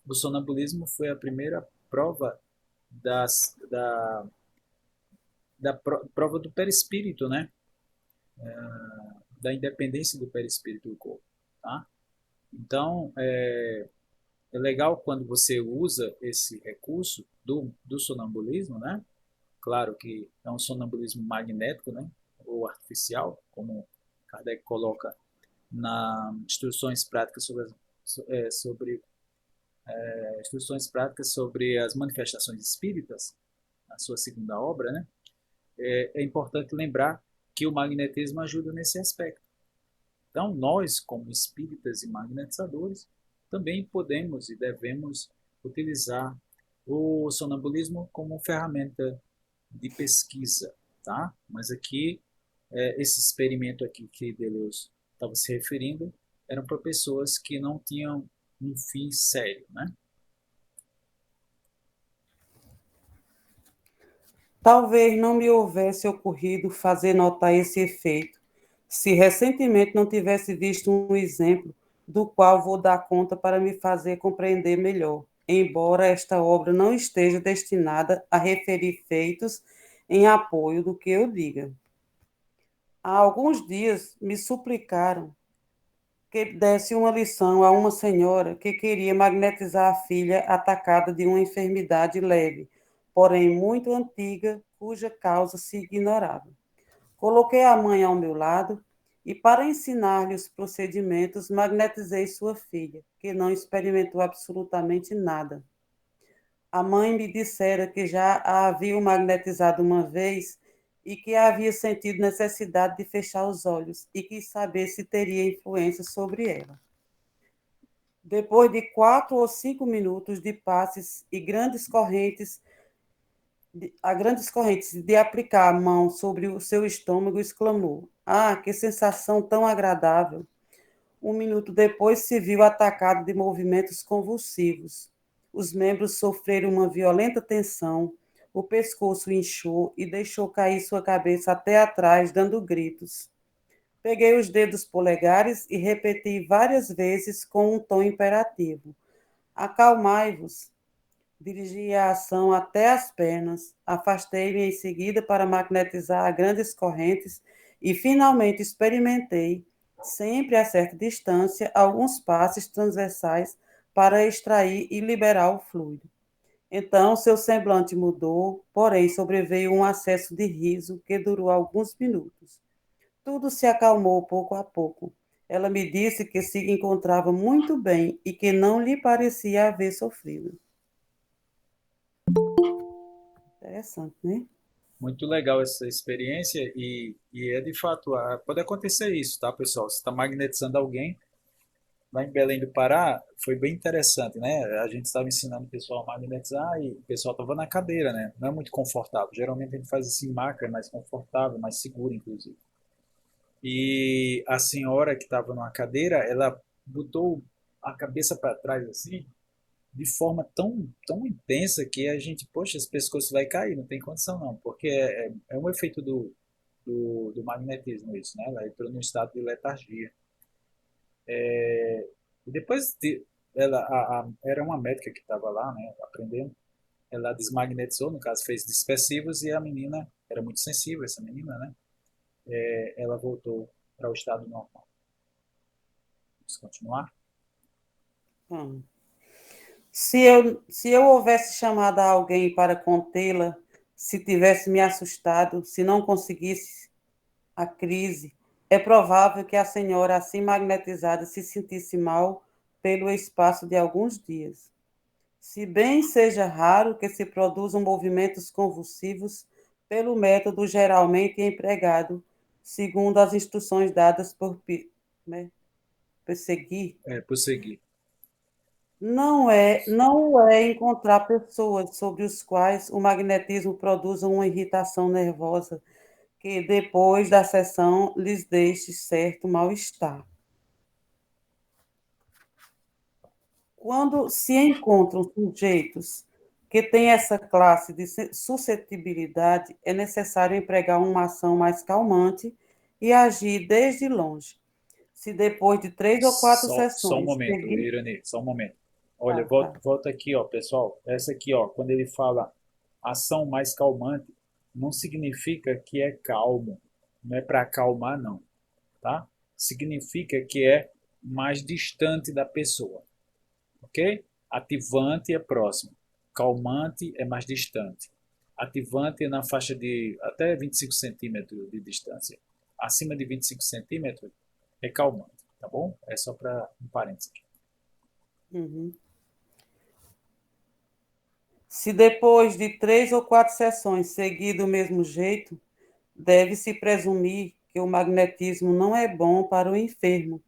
o sonambulismo foi a primeira prova prova do perispírito, né? Da independência do perispírito do corpo, tá? Então, é legal quando você usa esse recurso do sonambulismo, né? Claro que é um sonambulismo magnético, né? Ou artificial, como Kardec coloca nas instruções práticas sobre instruções práticas sobre as manifestações espíritas, na sua segunda obra, né? É importante lembrar que o magnetismo ajuda nesse aspecto. Então, nós, como espíritas e magnetizadores, também podemos e devemos utilizar o sonambulismo como ferramenta de pesquisa, tá? Mas aqui, esse experimento aqui que Deleuze estava se referindo, eram para pessoas que não tinham um fim sério, né? Talvez não me houvesse ocorrido fazer notar esse efeito, se recentemente não tivesse visto um exemplo do qual vou dar conta para me fazer compreender melhor, embora esta obra não esteja destinada a referir feitos em apoio do que eu diga. Há alguns dias me suplicaram que desse uma lição a uma senhora que queria magnetizar a filha atacada de uma enfermidade leve, porém muito antiga, cuja causa se ignorava. Coloquei a mãe ao meu lado e, para ensinar-lhe os procedimentos, magnetizei sua filha, que não experimentou absolutamente nada. A mãe me dissera que já a haviam magnetizado uma vez e que havia sentido necessidade de fechar os olhos e quis saber se teria influência sobre ela. Depois de 4 ou 5 minutos de passes e grandes correntes de aplicar a mão sobre o seu estômago, exclamou: "Ah, que sensação tão agradável!" 1 minuto depois se viu atacado de movimentos convulsivos. Os membros sofreram uma violenta tensão, o pescoço inchou e deixou cair sua cabeça até atrás, dando gritos. Peguei os dedos polegares e repeti várias vezes com um tom imperativo: "Acalmai-vos." Dirigi a ação até as pernas, afastei-me em seguida para magnetizar a grandes correntes e finalmente experimentei, sempre a certa distância, alguns passes transversais para extrair e liberar o fluido. Então seu semblante mudou, porém sobreveio um acesso de riso que durou alguns minutos. Tudo se acalmou pouco a pouco. Ela me disse que se encontrava muito bem e que não lhe parecia haver sofrido. Interessante, né? Muito legal essa experiência e é de fato, pode acontecer isso, tá, pessoal? Você está magnetizando alguém, lá em Belém do Pará, foi bem interessante, né? A gente estava ensinando o pessoal a magnetizar e o pessoal estava na cadeira, né? Não é muito confortável. Geralmente a gente faz assim, maca, é mais confortável, mais seguro, inclusive. E a senhora que estava numa cadeira, ela botou a cabeça para trás assim, de forma tão intensa que a gente, poxa, esse pescoço vai cair, não tem condição não, porque é um efeito do magnetismo isso, né? Ela entrou num estado de letargia. E depois ela, era uma médica que estava lá, né, aprendendo, ela desmagnetizou, no caso fez dispersivos e a menina, era muito sensível essa menina, né? Ela voltou para o estado normal. Vamos continuar? Hum. Se eu houvesse chamado a alguém para contê-la, se tivesse me assustado, se não conseguisse a crise, é provável que a senhora, assim magnetizada, se sentisse mal pelo espaço de alguns dias. Se bem seja raro que se produzam movimentos convulsivos pelo método geralmente empregado, segundo as instruções dadas por né, Persegui, Prosseguir. não é encontrar pessoas sobre os quais o magnetismo produza uma irritação nervosa que depois da sessão lhes deixe certo mal-estar. Quando se encontram sujeitos que têm essa classe de suscetibilidade, é necessário empregar uma ação mais calmante e agir desde longe. Se depois de 3 ou 4 Só um sessões momento, seguir... Irani, só um momento. Olha, Tá, tá. volta aqui, ó, pessoal. Essa aqui, ó, quando ele fala ação mais calmante, não significa que é calmo. Não é para acalmar, não, tá? Significa que é mais distante da pessoa, ok? Ativante é próximo. Calmante é mais distante. Ativante é na faixa de até 25 centímetros de distância. Acima de 25 centímetros é calmante, tá bom? É só para um parênteses aqui. Uhum. Se depois de 3 ou 4 sessões seguir do mesmo jeito, deve-se presumir que o magnetismo não é bom para o enfermo,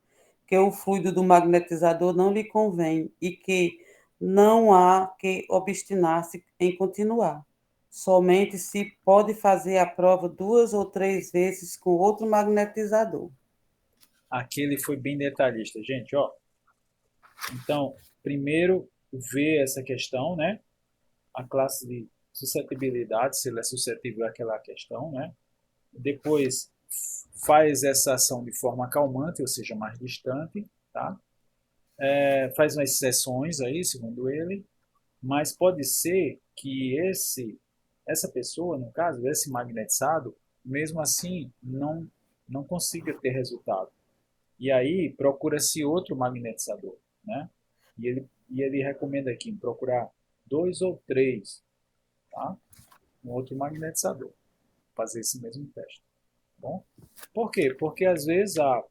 que o fluido do magnetizador não lhe convém e que não há que obstinar-se em continuar. Somente se pode fazer a prova 2 ou 3 vezes com outro magnetizador. Aqui ele foi bem detalhista, gente, ó. Então, primeiro ver essa questão, né? A classe de suscetibilidade, se ele é suscetível àquela questão, né? Depois faz essa ação de forma calmante, ou seja, mais distante, tá? Faz umas sessões aí, segundo ele, mas pode ser que essa pessoa, no caso, esse magnetizado, mesmo assim, não consiga ter resultado. E aí procura-se outro magnetizador, né? E ele recomenda aqui procurar 2 ou 3, tá? Um outro magnetizador, fazer esse mesmo teste. Bom, por quê? Porque às vezes há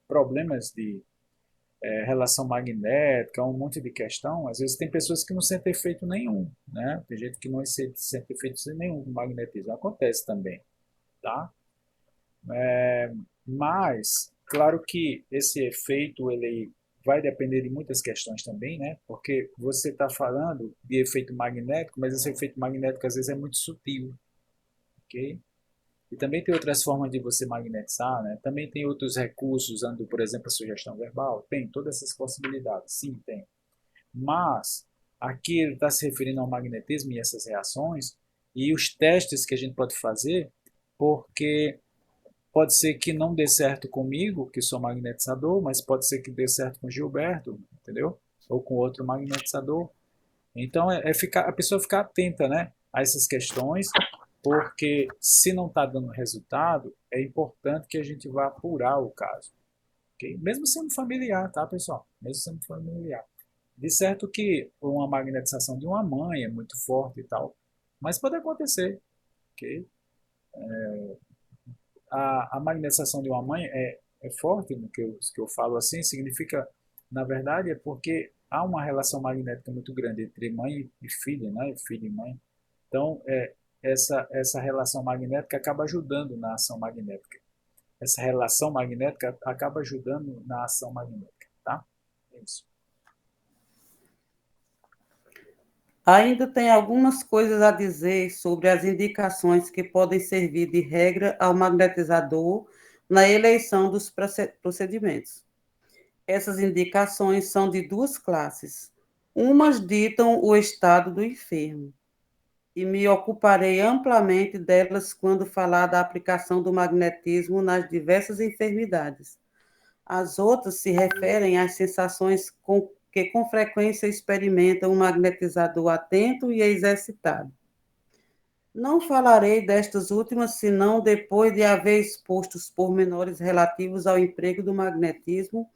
problemas de relação magnética, um monte de questão. Às vezes tem pessoas que não sentem efeito nenhum, né? Tem gente que não sente efeito nenhum com magnetismo. Acontece também, tá? Mas, claro que esse efeito ele vai depender de muitas questões também, né? Porque você está falando de efeito magnético, mas esse efeito magnético às vezes é muito sutil, ok? E também tem outras formas de você magnetizar, né? Também tem outros recursos, usando, por exemplo, a sugestão verbal. Tem todas essas possibilidades, sim, tem. Mas aqui ele está se referindo ao magnetismo e essas reações e os testes que a gente pode fazer, porque pode ser que não dê certo comigo, que sou magnetizador, mas pode ser que dê certo com Gilberto, entendeu? Ou com outro magnetizador. Então a pessoa ficar atenta, né, a essas questões, porque se não está dando resultado, é importante que a gente vá apurar o caso. Okay? Mesmo sendo familiar, tá, pessoal? Mesmo sendo familiar. De certo que uma magnetização de uma mãe é muito forte e tal, mas pode acontecer. Okay? A magnetização de uma mãe é forte, no que eu falo assim, significa, na verdade, é porque há uma relação magnética muito grande entre mãe e filho, né? Filho e mãe. Então, essa relação magnética acaba ajudando na ação magnética. Essa relação magnética acaba ajudando na ação magnética, tá? É isso. Ainda tem algumas coisas a dizer sobre as indicações que podem servir de regra ao magnetizador na eleição dos procedimentos. Essas indicações são de duas classes. Umas ditam o estado do enfermo, e me ocuparei amplamente delas quando falar da aplicação do magnetismo nas diversas enfermidades. As outras se referem às sensações que com frequência experimenta um magnetizador atento e exercitado. Não falarei destas últimas senão depois de haver exposto os pormenores relativos ao emprego do magnetismo,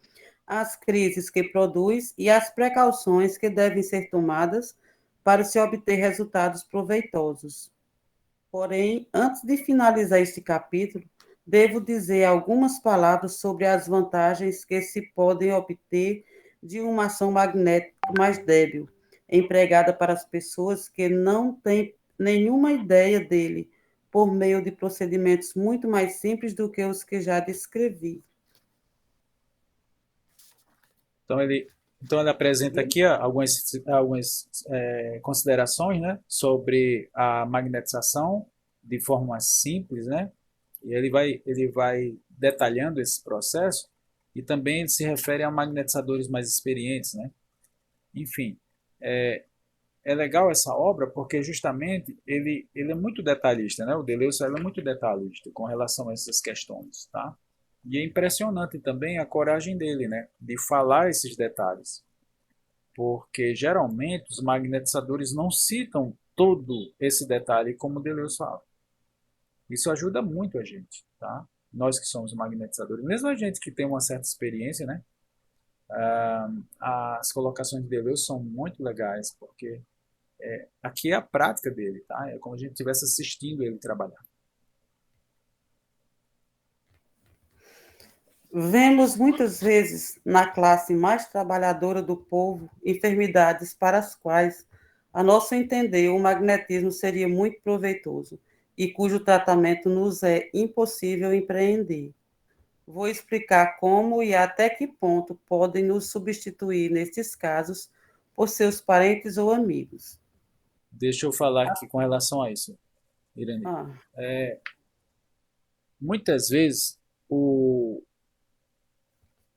as crises que produz e as precauções que devem ser tomadas para se obter resultados proveitosos. Porém, antes de finalizar este capítulo, devo dizer algumas palavras sobre as vantagens que se podem obter de uma ação magnética mais débil, empregada para as pessoas que não têm nenhuma ideia dele, por meio de procedimentos muito mais simples do que os que já descrevi. Então ele apresenta aqui ó, algumas considerações, né, sobre a magnetização de forma simples, né? E ele vai detalhando esse processo e também ele se refere a magnetizadores mais experientes, né? Enfim, é legal essa obra porque justamente ele é muito detalhista, né? O Deleuze é muito detalhista com relação a essas questões, tá? E é impressionante também a coragem dele, né? De falar esses detalhes, porque geralmente os magnetizadores não citam todo esse detalhe como o Deleuze fala. Isso ajuda muito a gente, tá? Nós que somos magnetizadores, mesmo a gente que tem uma certa experiência, né? As colocações de Deleuze são muito legais, porque aqui é a prática dele, tá? É como a gente estivesse assistindo ele trabalhar. Vemos muitas vezes na classe mais trabalhadora do povo enfermidades para as quais, a nosso entender, o magnetismo seria muito proveitoso e cujo tratamento nos é impossível empreender. Vou explicar como e até que ponto podem nos substituir, nestes casos, por seus parentes ou amigos. Deixa eu falar aqui com relação a isso, Irene. Ah, Muitas vezes o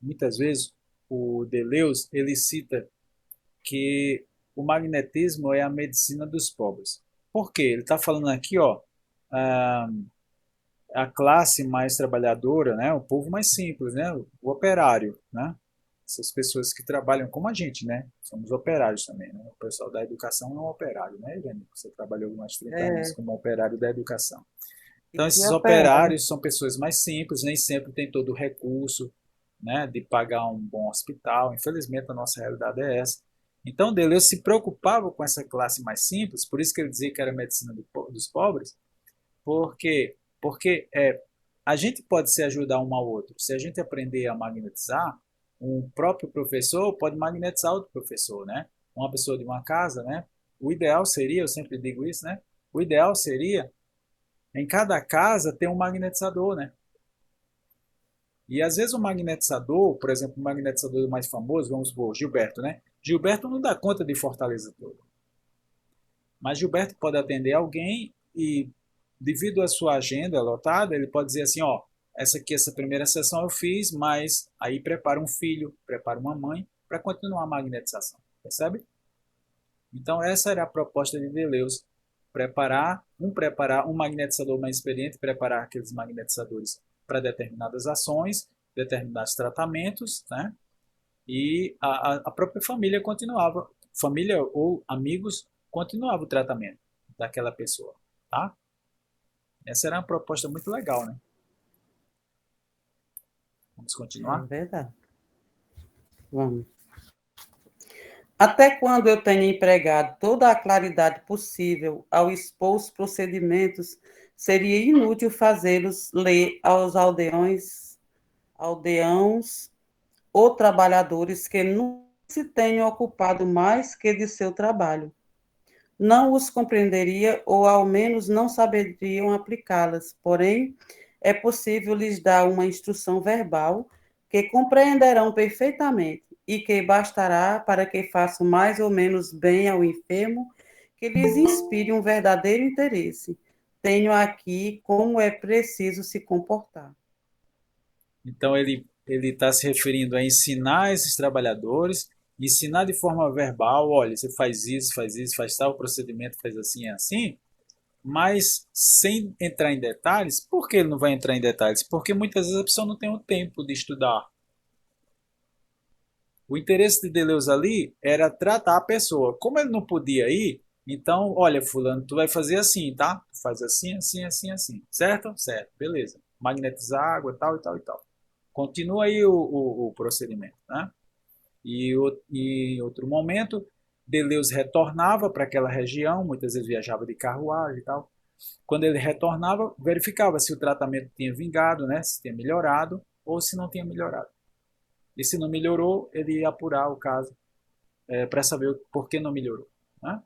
muitas vezes o Deleuze ele cita que o magnetismo é a medicina dos pobres. Por quê? Ele está falando aqui, ó, a, a classe mais trabalhadora, né, o povo mais simples, né, o operário, né, essas pessoas que trabalham como a gente, né, somos operários também, né, o pessoal da educação é um operário, né, Helene? Você trabalhou mais de 30 anos é, como operário da educação. e Então, que esses operário. operários são pessoas mais simples, nem sempre tem todo o recurso, né, de pagar um bom hospital. Infelizmente, a nossa realidade é essa. Então, Deleuze se preocupava com essa classe mais simples, por isso que ele dizia que era a medicina dos pobres, porque a gente pode se ajudar um ao outro. Se a gente aprender a magnetizar, um próprio professor pode magnetizar outro professor, né? Uma pessoa de uma casa, né? O ideal seria, eu sempre digo isso, né? O ideal seria, em cada casa, ter um magnetizador, né? E às vezes o magnetizador, por exemplo, o magnetizador mais famoso, vamos supor, Gilberto, né? Gilberto não dá conta de Fortaleza toda. Mas Gilberto pode atender alguém e, devido à sua agenda lotada, ele pode dizer assim, ó, essa primeira sessão eu fiz, mas aí prepara um filho, prepara uma mãe para continuar a magnetização, percebe? Então essa era a proposta de Deleuze, preparar um magnetizador mais experiente, preparar aqueles magnetizadores para determinadas ações, determinados tratamentos, né? E a própria família continuava, família ou amigos continuava o tratamento daquela pessoa, tá? Essa era uma proposta muito legal, né? Vamos É continuar? verdade. Vamos. Até quando eu tenho empregado toda a claridade possível ao expor os procedimentos, seria inútil fazê-los ler aos aldeãos ou trabalhadores que não se tenham ocupado mais que de seu trabalho. Não os compreenderia ou ao menos não saberiam aplicá-las, porém, é possível lhes dar uma instrução verbal que compreenderão perfeitamente e que bastará para que façam mais ou menos bem ao enfermo, que lhes inspire um verdadeiro interesse. Tenho aqui como é preciso se comportar. Então ele está se referindo a ensinar esses trabalhadores, ensinar de forma verbal, olha, você faz isso, faz tal procedimento, faz assim, é assim, mas sem entrar em detalhes. Por que ele não vai entrar em detalhes? Porque muitas vezes a pessoa não tem o tempo de estudar. O interesse de Deleuze ali era tratar a pessoa. Como ele não podia ir, então, olha, fulano, tu vai fazer assim, tá? Tu faz assim, assim, assim, assim. Certo? Certo, beleza. Magnetizar água, tal e tal e tal. Continua aí o procedimento, né? Em outro momento, Deleuze retornava para aquela região, muitas vezes viajava de carruagem e tal. Quando ele retornava, verificava se o tratamento tinha vingado, né? Se tinha melhorado ou se não tinha melhorado. E se não melhorou, ele ia apurar o caso para saber por que não melhorou. Né?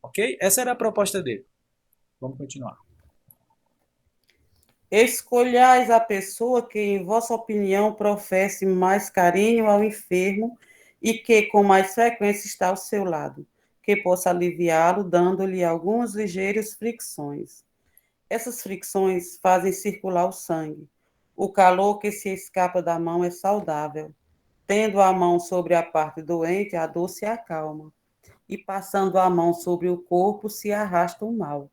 Ok? Essa era a proposta dele. Vamos continuar. Escolhais a pessoa que, em vossa opinião, professe mais carinho ao enfermo e que com mais frequência está ao seu lado, que possa aliviá-lo, dando-lhe algumas ligeiras fricções. Essas fricções fazem circular o sangue. O calor que se escapa da mão é saudável. Tendo a mão sobre a parte doente, a dor se acalma. E passando a mão sobre o corpo, se arrasta o mal.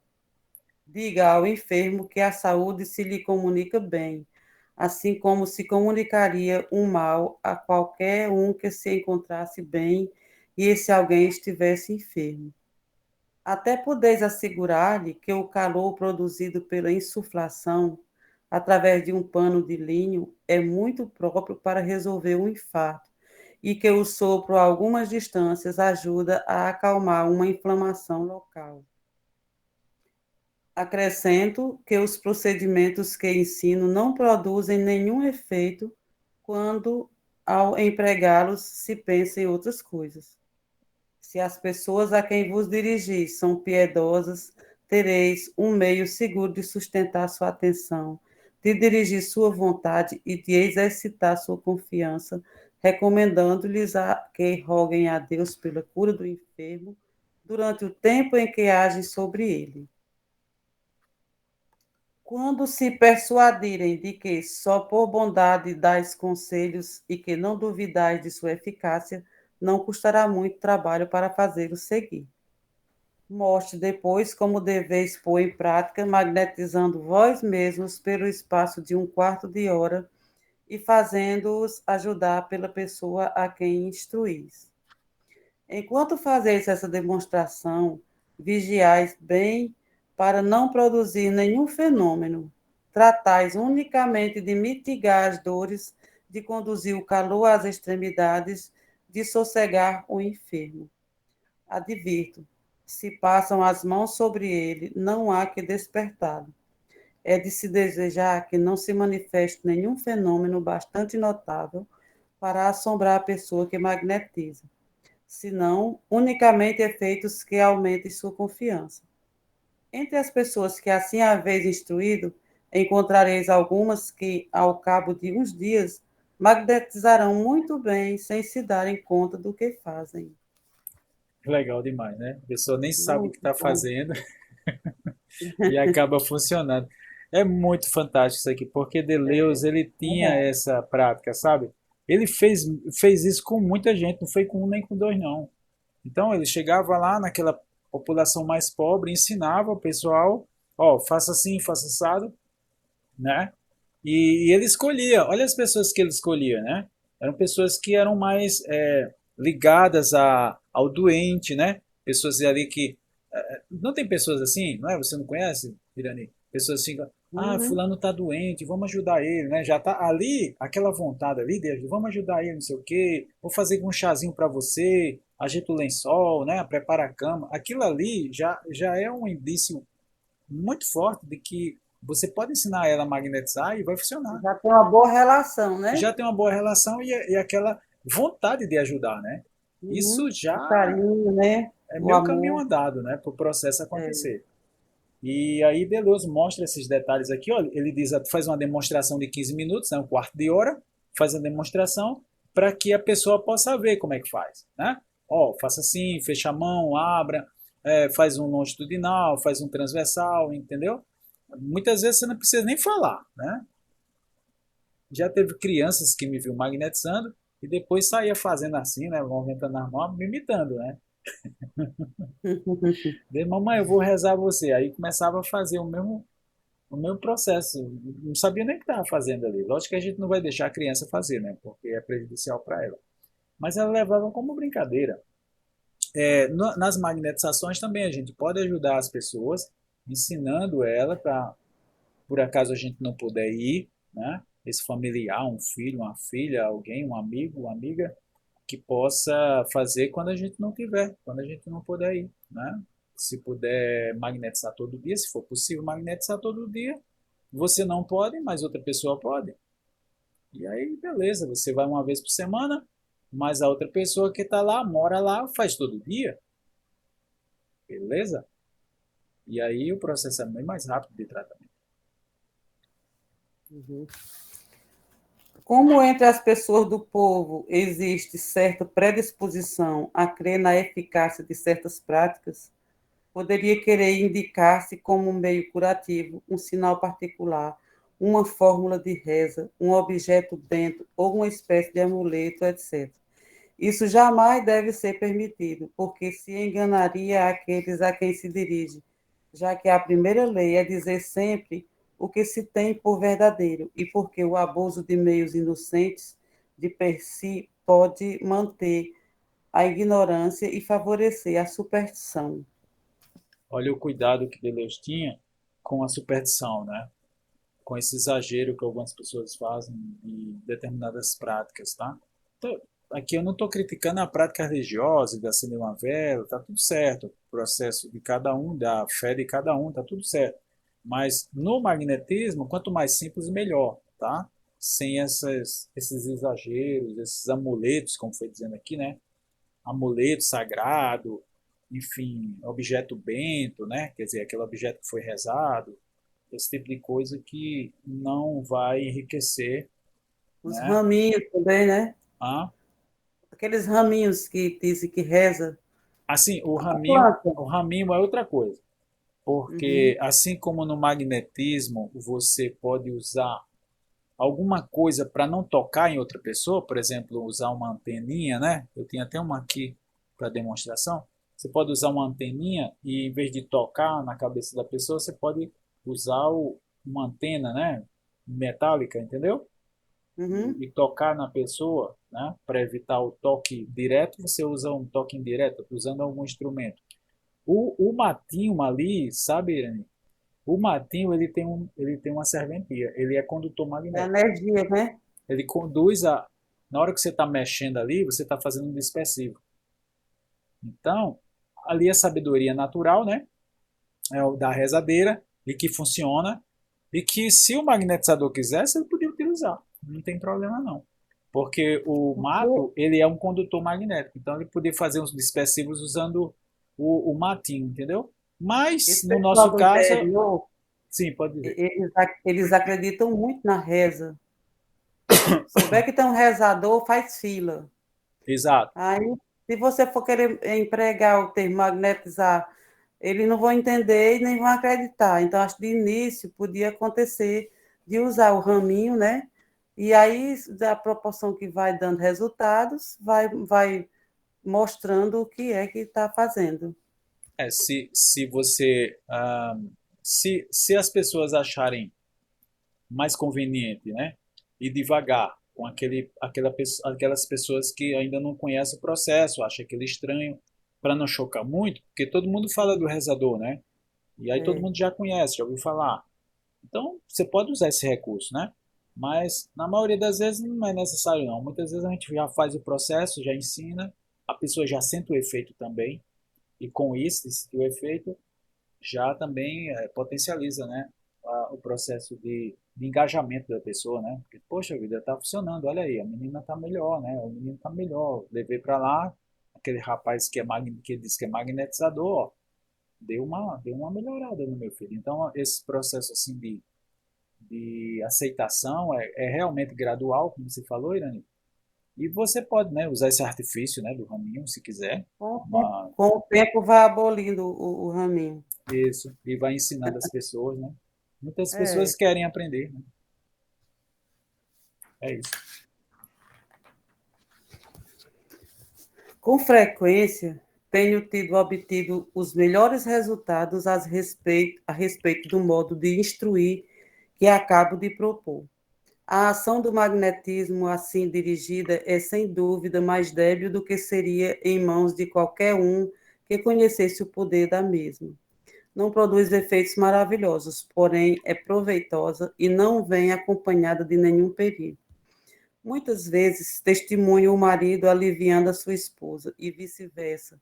Diga ao enfermo que a saúde se lhe comunica bem, assim como se comunicaria um mal a qualquer um que se encontrasse bem e esse alguém estivesse enfermo. Até podeis assegurar-lhe que o calor produzido pela insuflação, através de um pano de linho, é muito próprio para resolver um infarto, e que o sopro a algumas distâncias ajuda a acalmar uma inflamação local. Acrescento que os procedimentos que ensino não produzem nenhum efeito quando, ao empregá-los, se pensa em outras coisas. Se as pessoas a quem vos dirigis são piedosas, tereis um meio seguro de sustentar sua atenção, de dirigir sua vontade e de exercitar sua confiança, recomendando-lhes que roguem a Deus pela cura do enfermo durante o tempo em que agem sobre ele. Quando se persuadirem de que só por bondade dais conselhos e que não duvidais de sua eficácia, não custará muito trabalho para fazê-los seguir. Mostre depois como deveis pôr em prática, magnetizando vós mesmos pelo espaço de um quarto de hora e fazendo-os ajudar pela pessoa a quem instruís. Enquanto fazeis essa demonstração, vigiais bem para não produzir nenhum fenômeno. Tratais unicamente de mitigar as dores, de conduzir o calor às extremidades, de sossegar o enfermo. Advirto, se passam as mãos sobre ele, não há que despertá-lo. é de se desejar que não se manifeste nenhum fenômeno bastante notável para assombrar a pessoa que magnetiza, senão unicamente efeitos que aumentem sua confiança. Entre as pessoas que assim haveis instruído, encontrareis algumas que, ao cabo de uns dias, magnetizarão muito bem, sem se darem conta do que fazem. Legal demais, né? A pessoa nem sabe o que Muito está bom. fazendo e acaba funcionando. É muito fantástico isso aqui, porque Deleuze, ele tinha Verdade. essa prática, sabe? Ele fez isso com muita gente, não foi com um nem com dois, não. Então, ele chegava lá naquela população mais pobre, ensinava o pessoal, ó, faça assim, faça assado, né? E ele escolhia, olha as pessoas que ele escolhia, né? Eram pessoas que eram mais ligadas ao doente, né? Pessoas ali que. Não tem pessoas assim, não é? Você não conhece, Irani? Pessoas assim, ah, Uhum. fulano tá doente, vamos ajudar ele, né? Já tá ali, aquela vontade ali de ajudar, vamos ajudar ele, não sei o quê, vou fazer um chazinho para você, ajeita o lençol, né? Prepara a cama. Aquilo ali já é um indício muito forte de que você pode ensinar ela a magnetizar e vai funcionar. Já tem uma boa relação, né? Já tem uma boa relação e aquela vontade de ajudar, né? Isso Uhum. O já carinho, né? é O meio caminho amor. andado, né? Para o processo É. acontecer. E aí Deleuze mostra esses detalhes aqui, olha, ele diz, faz uma demonstração de 15 minutos, né, um quarto de hora, faz a demonstração para que a pessoa possa ver como é que faz, né? Ó, faça assim, fecha a mão, abra, faz um longitudinal, faz um transversal, entendeu? Muitas vezes você não precisa nem falar, né? Já teve crianças que me viu magnetizando e depois saía fazendo assim, né, movimentando as mãos, me imitando, né? De mamãe, eu vou rezar você. Aí começava a fazer o mesmo processo. Não sabia nem o que estava fazendo ali. Lógico que a gente não vai deixar a criança fazer, né? Porque é prejudicial para ela. Mas ela levava como brincadeira. Nas magnetizações também a gente pode ajudar as pessoas, ensinando ela para, por acaso a gente não puder ir, né? Esse familiar, um filho, uma filha, alguém, um amigo, uma amiga, que possa fazer quando a gente não tiver, quando a gente não puder ir, né? Se puder magnetizar todo dia, se for possível magnetizar todo dia, você não pode, mas outra pessoa pode. E aí, beleza, você vai uma vez por semana, mas a outra pessoa que está lá, mora lá, faz todo dia, beleza? E aí o processo é bem mais rápido de tratamento. Uhum. Como entre as pessoas do povo existe certa predisposição a crer na eficácia de certas práticas, poderia querer indicar-se como um meio curativo, um sinal particular, uma fórmula de reza, um objeto dentro ou uma espécie de amuleto, etc. Isso jamais deve ser permitido, porque se enganaria aqueles a quem se dirige, já que a primeira lei é dizer sempre o que se tem por verdadeiro, e porque o abuso de meios inocentes de per si pode manter a ignorância e favorecer a superstição. Olha o cuidado que Deleuze tinha com a superstição, né? Com esse exagero que algumas pessoas fazem em determinadas práticas, tá? Então, aqui eu não estou criticando a prática religiosa de acender uma vela, tá tudo certo. O processo de cada um, da fé de cada um, tá tudo certo. Mas no magnetismo, quanto mais simples, melhor, tá? Sem esses exageros, esses amuletos, como foi dizendo aqui, né? Amuleto sagrado, enfim, objeto bento, né? Quer dizer, aquele objeto que foi rezado, esse tipo de coisa que não vai enriquecer, Os né? raminhos também, né? Ah, Aqueles raminhos que dizem que reza assim, o a raminho, planta. o raminho é outra coisa, Uhum, porque assim como no magnetismo você pode usar alguma coisa para não tocar em outra pessoa, por exemplo, usar uma anteninha, né? Eu tinha até uma aqui para demonstração. Você pode usar uma anteninha e em vez de tocar na cabeça da pessoa, você pode usar uma antena, né? Metálica, entendeu? uhum. E tocar na pessoa, né? Para evitar o toque direto, você usa um toque indireto, usando algum instrumento. O matinho ali, sabe, Irene? O matinho ele tem uma serventia, ele é condutor É magnético. energia, né? Ele conduz a. Na hora que você está mexendo ali, você está fazendo um dispersivo. Então, ali é sabedoria natural, né? É o da rezadeira e que funciona. E que se o magnetizador quisesse, ele podia utilizar. Não tem problema não. Porque o mato, ele é um condutor magnético. Então ele podia fazer uns dispersivos usando o matinho, entendeu? Mas, Esse no pessoal nosso do caso, interior, sim, pode dizer. eles acreditam muito na reza. Souber que tem um rezador, faz fila. Exato. Aí, se você for querer empregar o termo magnetizar, eles não vão entender e nem vão acreditar. Então, acho que de início podia acontecer de usar o raminho, né? E aí, da proporção que vai dando resultados, vai mostrando o que é que está fazendo. Se você. Se as pessoas acharem mais conveniente, né? E devagar com aquelas pessoas que ainda não conhecem o processo, acham aquele estranho, para não chocar muito, porque todo mundo fala do rezador, né? E aí todo É. mundo já conhece, já ouviu falar. Então você pode usar esse recurso, né? Mas na maioria das vezes não é necessário não. Muitas vezes a gente já faz o processo, já ensina, a pessoa já sente o efeito também, e com isso, o efeito já também potencializa, né, o processo de engajamento da pessoa, né? Porque, poxa vida, está funcionando, olha aí, a menina está melhor, né? O menino está melhor. Levei para lá, aquele rapaz que diz que é magnetizador, ó, deu uma melhorada no meu filho. Então, esse processo assim de aceitação é realmente gradual, como você falou, Irani. E você pode, né, usar esse artifício, né, do raminho, se quiser, uma, Com o tempo vai abolindo o raminho. isso, e vai ensinando as pessoas, né? Muitas É. pessoas querem aprender, né? É isso. Com frequência, tenho obtido os melhores resultados a respeito do modo de instruir que acabo de propor. A ação do magnetismo assim dirigida é sem dúvida mais débil do que seria em mãos de qualquer um que conhecesse o poder da mesma. Não produz efeitos maravilhosos, porém é proveitosa e não vem acompanhada de nenhum perigo. Muitas vezes testemunho o marido aliviando a sua esposa e vice-versa,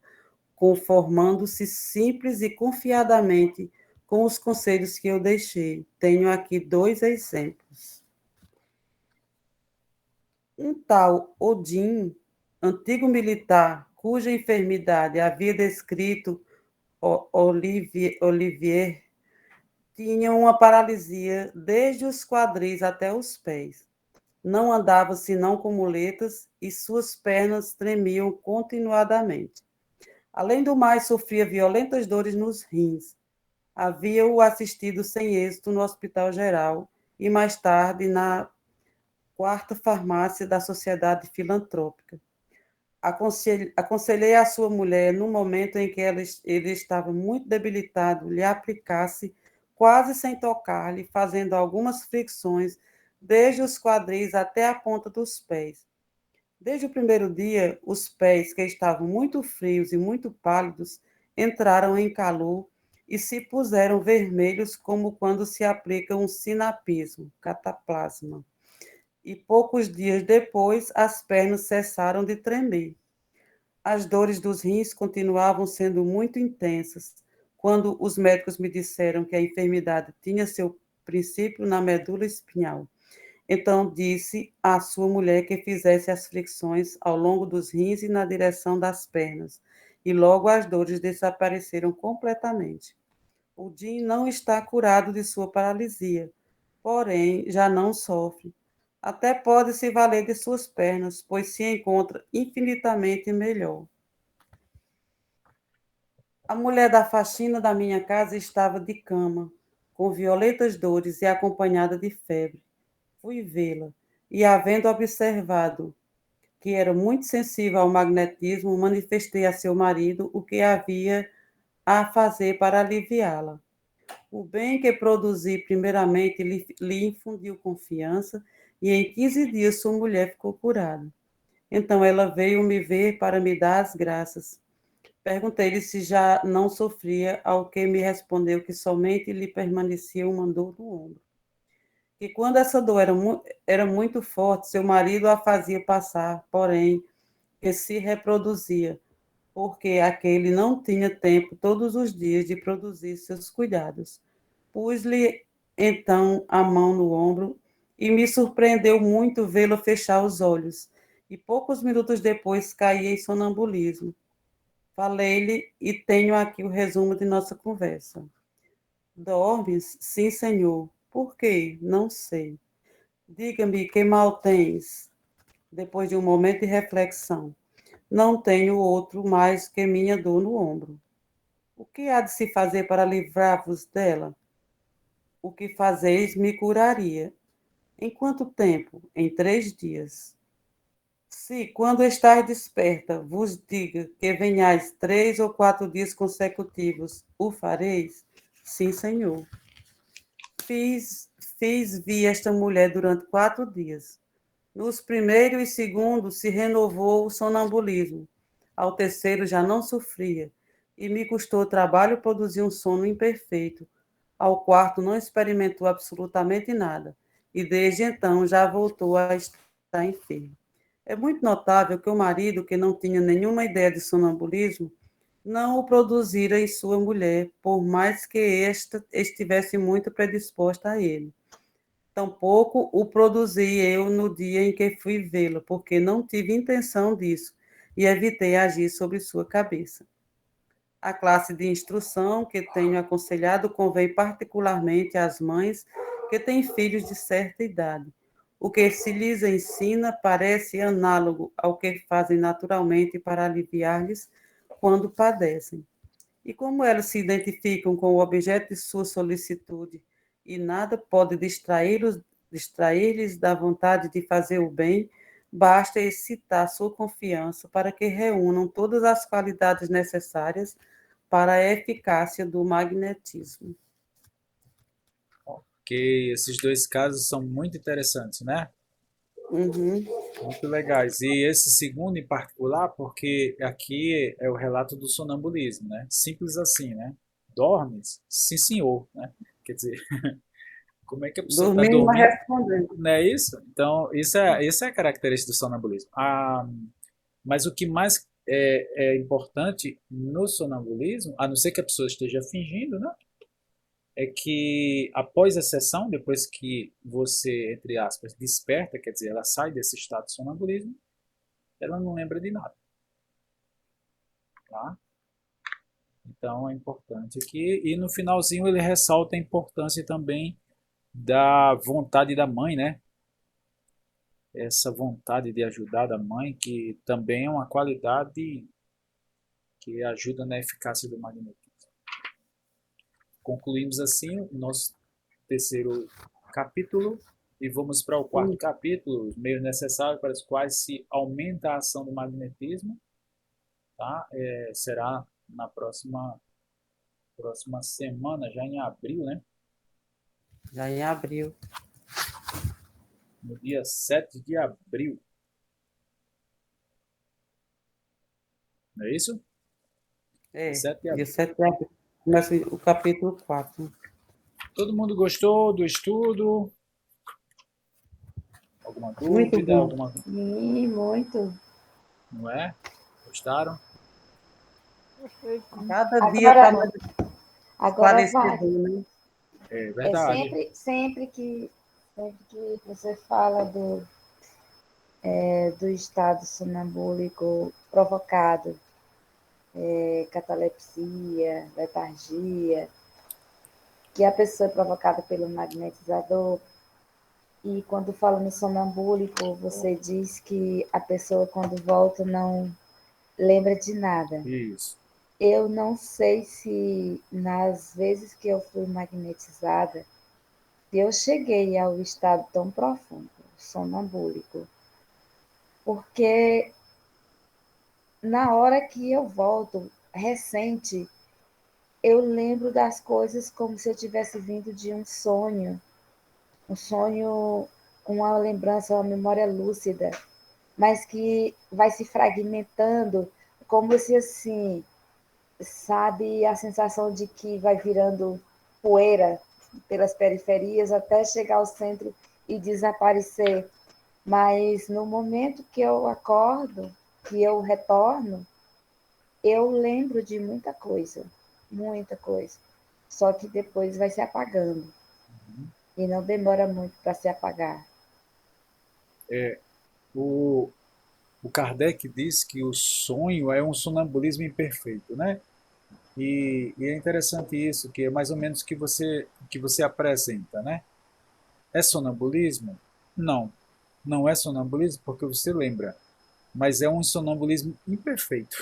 conformando-se simples e confiadamente com os conselhos que eu deixei. Tenho aqui dois exemplos. Um tal Odin, antigo militar, cuja enfermidade havia descrito Olivier, tinha uma paralisia desde os quadris até os pés. Não andava senão com muletas e suas pernas tremiam continuadamente. Além do mais, sofria violentas dores nos rins. Havia-o assistido sem êxito no Hospital Geral e mais tarde na quarta farmácia da Sociedade Filantrópica. Aconselhei a sua mulher, no momento em que ele estava muito debilitado, lhe aplicasse, quase sem tocar-lhe, fazendo algumas fricções, desde os quadris até a ponta dos pés. Desde o primeiro dia, os pés, que estavam muito frios e muito pálidos, entraram em calor e se puseram vermelhos, como quando se aplica um sinapismo, cataplasma. E poucos dias depois, as pernas cessaram de tremer. As dores dos rins continuavam sendo muito intensas. Quando os médicos me disseram que a enfermidade tinha seu princípio na medula espinhal, então disse à sua mulher que fizesse as fricções ao longo dos rins e na direção das pernas, e logo as dores desapareceram completamente. O Jim não está curado de sua paralisia, porém já não sofre. Até pode se valer de suas pernas, pois se encontra infinitamente melhor. A mulher da faxina da minha casa estava de cama, com violentas dores e acompanhada de febre. Fui vê-la, e havendo observado que era muito sensível ao magnetismo, manifestei a seu marido o que havia a fazer para aliviá-la. O bem que produzi primeiramente lhe infundiu confiança, e em 15 dias sua mulher ficou curada. Então ela veio me ver para me dar as graças. Perguntei-lhe se já não sofria, ao que me respondeu que somente lhe permanecia uma dor no ombro. E quando essa dor era muito forte, seu marido a fazia passar, porém, que se reproduzia, porque aquele não tinha tempo todos os dias de produzir seus cuidados. Pus-lhe então a mão no ombro e me surpreendeu muito vê-lo fechar os olhos. E poucos minutos depois caí em sonambulismo. Falei-lhe e tenho aqui o resumo de nossa conversa. Dormes? Sim, senhor. Por quê? Não sei. Diga-me que mal tens? Depois de um momento de reflexão. Não tenho outro mais que minha dor no ombro. O que há de se fazer para livrar-vos dela? O que fazeis me curaria. Em quanto tempo? Em 3 dias. Se, quando estáis desperta, vos diga que venhais 3 ou 4 dias consecutivos, o fareis? Sim, senhor. Fiz, vi esta mulher durante 4 dias. Nos primeiro e segundo se renovou o sonambulismo. Ao terceiro já não sofria, e me custou trabalho produzir um sono imperfeito. Ao quarto não experimentou absolutamente nada, e desde então já voltou a estar enfermo. É muito notável que o marido, que não tinha nenhuma ideia de sonambulismo, não o produzira em sua mulher, por mais que esta estivesse muito predisposta a ele. Tampouco o produzi eu no dia em que fui vê-lo, porque não tive intenção disso e evitei agir sobre sua cabeça. A classe de instrução que tenho aconselhado convém particularmente às mães que têm filhos de certa idade. O que se lhes ensina parece análogo ao que fazem naturalmente para aliviar-lhes quando padecem. E como elas se identificam com o objeto de sua solicitude e nada pode distrair-lhes da vontade de fazer o bem, basta excitar sua confiança para que reúnam todas as qualidades necessárias para a eficácia do magnetismo. Que esses dois casos são muito interessantes, né? Uhum. Muito legais. E esse segundo em particular, porque aqui é o relato do sonambulismo, né? Simples assim, né? Dormes? Sim, senhor, né? Quer dizer, como é que a pessoa está Dormindo, mas dormindo? respondendo. Não é isso? Então, isso é a característica do sonambulismo. Mas o que mais é importante no sonambulismo, a não ser que a pessoa esteja fingindo, né? É que após a sessão, depois que você, entre aspas, desperta, quer dizer, ela sai desse estado de sonambulismo, ela não lembra de nada, tá? Então é importante aqui. E no finalzinho ele ressalta a importância também da vontade da mãe, né? Essa vontade de ajudar da mãe, que também é uma qualidade que ajuda na eficácia do magnetismo. Concluímos assim o nosso terceiro capítulo e vamos para o quarto capítulo, os meios necessários para os quais se aumenta a ação do magnetismo, tá? Será na próxima semana, já em abril, né? Já em abril. No dia 7 de abril. Não é isso? É, 7 de dia abril. 7 de abril. Começa o capítulo 4. Todo mundo gostou do estudo? Alguma Muito dúvida? bom. Alguma... Sim, muito. Não é? Gostaram? Cada dia está Agora, mais agora vai. esclarecedor, né? É É verdade. sempre que você fala do estado sonambúlico provocado, catalepsia, letargia, que a pessoa é provocada pelo magnetizador. E quando fala no sonambúlico, você diz que a pessoa, quando volta, não lembra de nada. Isso. Eu não sei se nas vezes que eu fui magnetizada, se eu cheguei ao estado tão profundo, sonambúlico, porque na hora que eu volto, recente, eu lembro das coisas como se eu tivesse vindo de um sonho, uma lembrança, uma memória lúcida, mas que vai se fragmentando, como se assim, sabe, a sensação de que vai virando poeira pelas periferias até chegar ao centro e desaparecer. Mas no momento que eu acordo, que eu retorno, eu lembro de muita coisa, muita coisa. Só que depois vai se apagando. e não demora muito para se apagar. O, o Kardec diz que o sonho é um sonambulismo imperfeito, né? E é interessante isso, que é mais ou menos que você apresenta, né? É sonambulismo? Não, não é sonambulismo porque você lembra, mas é um sonambulismo imperfeito,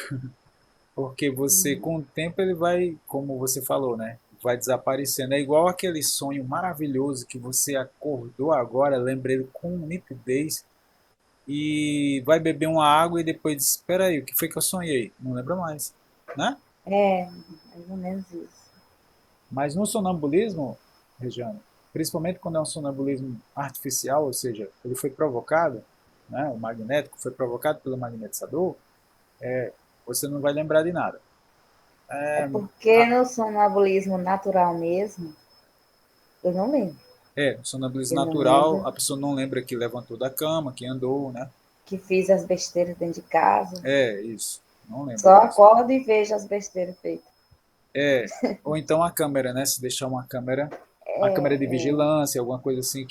porque você Uhum. com o tempo ele vai, como você falou, né? Vai desaparecendo. É igual aquele sonho maravilhoso que você acordou agora, lembrei com nitidez e vai beber uma água e depois diz, espera aí, o que foi que eu sonhei? Não lembra mais, né? É, mais ou menos isso. Mas no sonambulismo, Regiane, principalmente quando é um sonambulismo artificial, ou seja, ele foi provocado, né, o magnético foi provocado pelo magnetizador, você não vai lembrar de nada. É É, porque no sonambulismo natural mesmo, eu não lembro. no sonambulismo Eu não natural, lembro a pessoa não lembra que levantou da cama, que andou, né? que fiz as besteiras dentro de casa. É, isso. Não lembra Só disso. acordo e vejo as besteiras feitas. Ou então a câmera, né? Se deixar uma câmera de vigilância, alguma coisa assim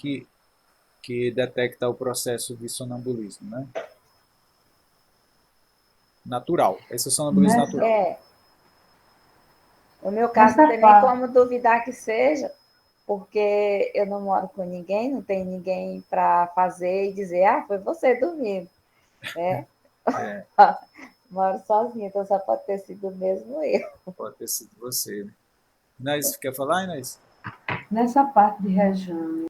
que detecta o processo de sonambulismo, né? Natural. Esse é o sonambulismo Nessa, natural. É, no meu caso, não nessa tem nem parte, como duvidar que seja, porque eu não moro com ninguém, não tem ninguém para fazer e dizer, ah, foi você dormindo, né? É, Moro sozinha, então só pode ter sido mesmo eu. pode ter sido você, né? Inês, quer falar, Inês? nessa parte de Rejane,